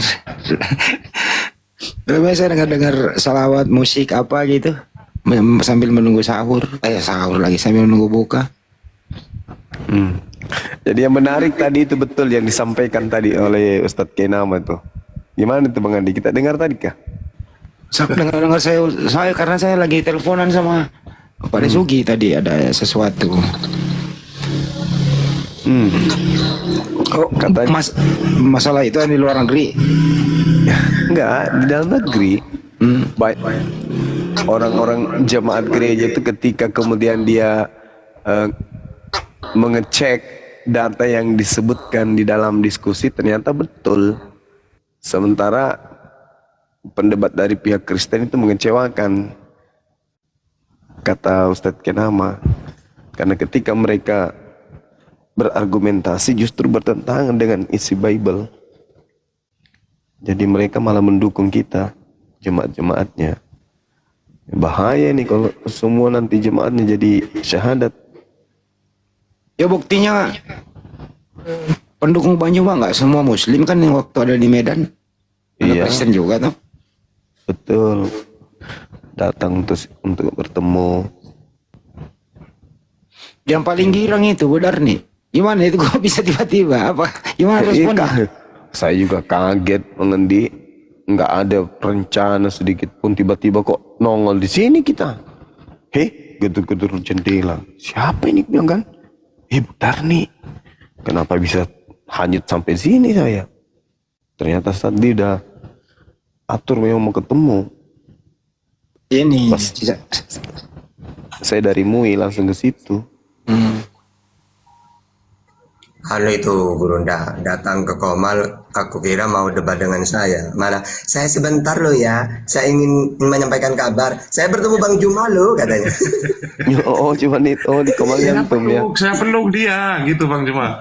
E: Lebih saya dengar salawat, musik apa gitu, sambil menunggu sahur. Sahur lagi sambil menunggu buka.
A: Jadi yang menarik tadi itu betul yang disampaikan tadi oleh Ustadz Kenama tuh. Gimana tuh Bang Andi? Kita dengar tadi kah?
E: Dengar saya karena saya lagi teleponan sama Pak Desugi tadi ada sesuatu. Oh,
A: Katanya-
E: masalah itu di luar negeri.
A: Enggak, di dalam negeri. Baik. Orang-orang jemaat gereja itu ketika kemudian dia mengecek data yang disebutkan di dalam diskusi ternyata betul. Sementara pendebat dari pihak Kristen itu mengecewakan, kata Ustadz Kenama, karena ketika mereka berargumentasi justru bertentangan dengan isi Bible. Jadi mereka malah mendukung kita, jemaat-jemaatnya. Bahaya nih kalau semua nanti jemaatnya jadi syahadat.
E: Ya buktinya pendukung Banyuwangi nggak semua Muslim kan yang waktu ada di Medan. Ada
A: Iya.
E: Kristen juga tuh.
A: Betul. Datang untuk bertemu.
E: Yang paling girang itu Budar nih. Gimana itu kok bisa tiba-tiba apa? Gimana responnya?
A: Saya juga kaget mengendi, nggak ada rencana sedikit pun tiba-tiba kok nongol di sini kita. Gedur-gedur jendela. Siapa ini bilang kan? Budar nih. Kenapa bisa hanyut sampai sini saya? Ternyata tadi udah atur memang mau ketemu.
E: Ini
A: Pas saya dari MUI langsung ke situ.
G: Anu itu Gurunda datang ke Komal, aku kira mau debat dengan saya. Malah saya sebentar loh ya, saya ingin menyampaikan kabar. Saya bertemu Bang Juma loh katanya.
A: Oh, cuma itu di Komal Yantum ya.
D: Saya peluk dia gitu Bang Juma.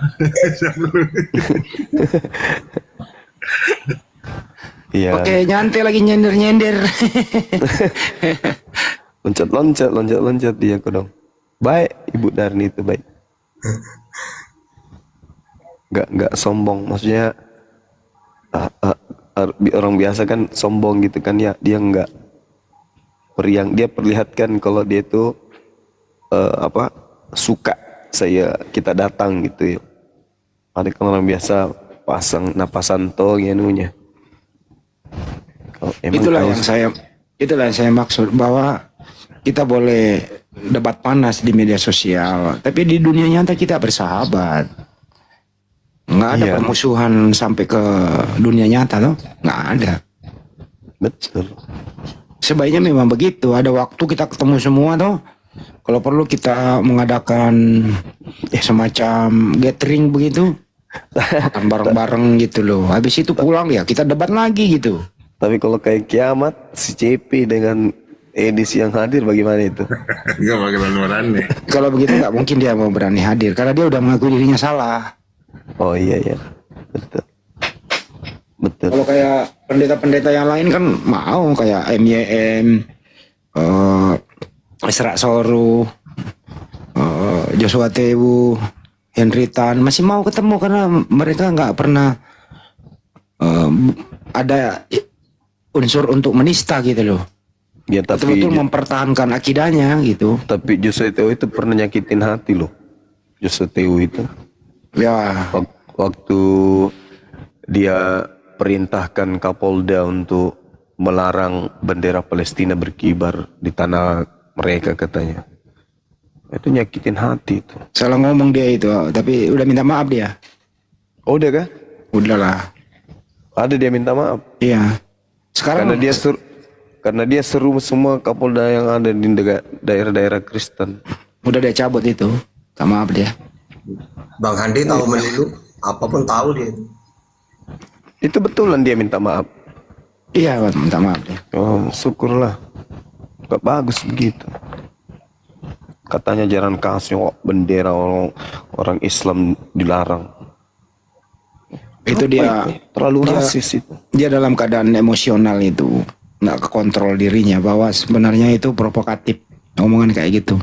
D: Saya peluk.
A: Iya.
E: Oke, nyantai lagi nyender-nyender.
A: Loncat dia kok dong. Baik, Ibu Darni itu baik. Nggak sombong, maksudnya orang biasa kan sombong gitu kan ya, dia nggak periang, dia perlihatkan kalau dia itu suka kita datang gitu ya. Ada kan orang biasa pasang napasanto ngenunya.
E: Itulah yang saya maksud, bahwa kita boleh debat panas di media sosial, tapi di dunia nyata kita bersahabat. Nggak ada permusuhan sampai ke dunia nyata loh, nggak ada.
A: Betul.
E: Sebaiknya memang begitu. Ada waktu kita ketemu semua tuh. Kalau perlu kita mengadakan semacam gathering begitu, makan bareng-bareng gitu loh. Habis itu pulang ya kita debat lagi gitu.
A: Tapi kalau kayak kiamat, si CP dengan edisi yang hadir bagaimana itu?
D: Enggak bakalan berani.
E: Kalau begitu nggak mungkin dia mau berani hadir karena dia udah mengakui dirinya salah.
A: Oh iya, betul.
E: Kalau kayak pendeta-pendeta yang lain kan mau, kayak MYM, Isra Soru, Joshua Tewu, Henry Tan masih mau ketemu karena mereka nggak pernah ada unsur untuk menista gitu loh.
A: Ya tapi
E: Betul-betul mempertahankan akidahnya gitu.
A: Tapi Joshua Tewu itu pernah nyakitin hati loh. Joshua Tewu itu.
E: Ya,
A: Waktu dia perintahkan Kapolda untuk melarang bendera Palestina berkibar di tanah mereka katanya. Itu nyakitin hati itu.
E: salah ngomong dia itu, tapi udah minta maaf dia.
A: Oh udah kah?
E: Udahlah.
A: Ada dia minta maaf.
E: Iya. Sekarang
A: Karena dia seru semua Kapolda yang ada di daerah-daerah Kristen.
E: udah dia cabut itu. Minta maaf dia.
G: Bang Handi tahu melulu, apapun tahu dia.
A: Itu betulan dia minta maaf.
E: Iya, minta maaf ya.
A: Oh, syukurlah. Gak bagus begitu. Katanya jarang kasih bendera orang Islam dilarang.
E: Itu dia
A: Terlalu
E: dia-
A: rasis itu.
E: Dia dalam keadaan emosional itu, nggak kekontrol dirinya bahwa sebenarnya itu provokatif omongan kayak gitu.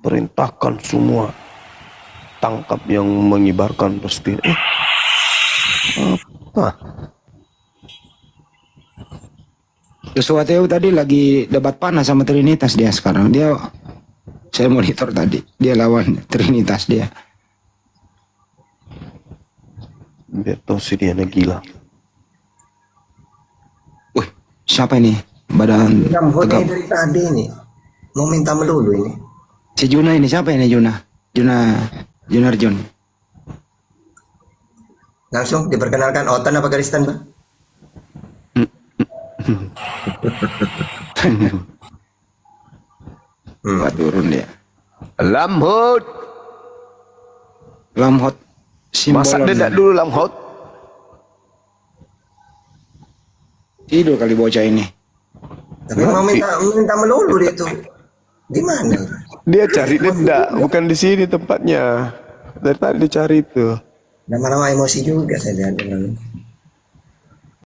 A: Perintahkan semua tangkap yang mengibarkan pasti. Apa?
E: Sesuatu tadi lagi debat panas sama Trinitas dia sekarang. Saya monitor tadi, dia lawan Trinitas dia.
A: Biar tahu si dia gila.
E: Wih, siapa ini? Badan
G: Yang vote
E: tegap.
G: dari tadi nih, mau minta melulu ini.
E: Si Juna ini siapa ini Juna? Junarjon.
G: Langsung diperkenalkan Otan apa Kristen, Bang?
E: Wah, turun dia.
A: Lamhot.
E: Lamhot.
A: Masak
E: Simbolon.
A: dedak dulu Lamhot.
E: Tidur kali bocah ini.
G: Tapi mau minta melulu dia tuh. Gimana?
A: Dia cari dedak, bukan di sini tempatnya. Dari tadi dicari itu.
G: Lama-lama emosi juga saya lihat orang.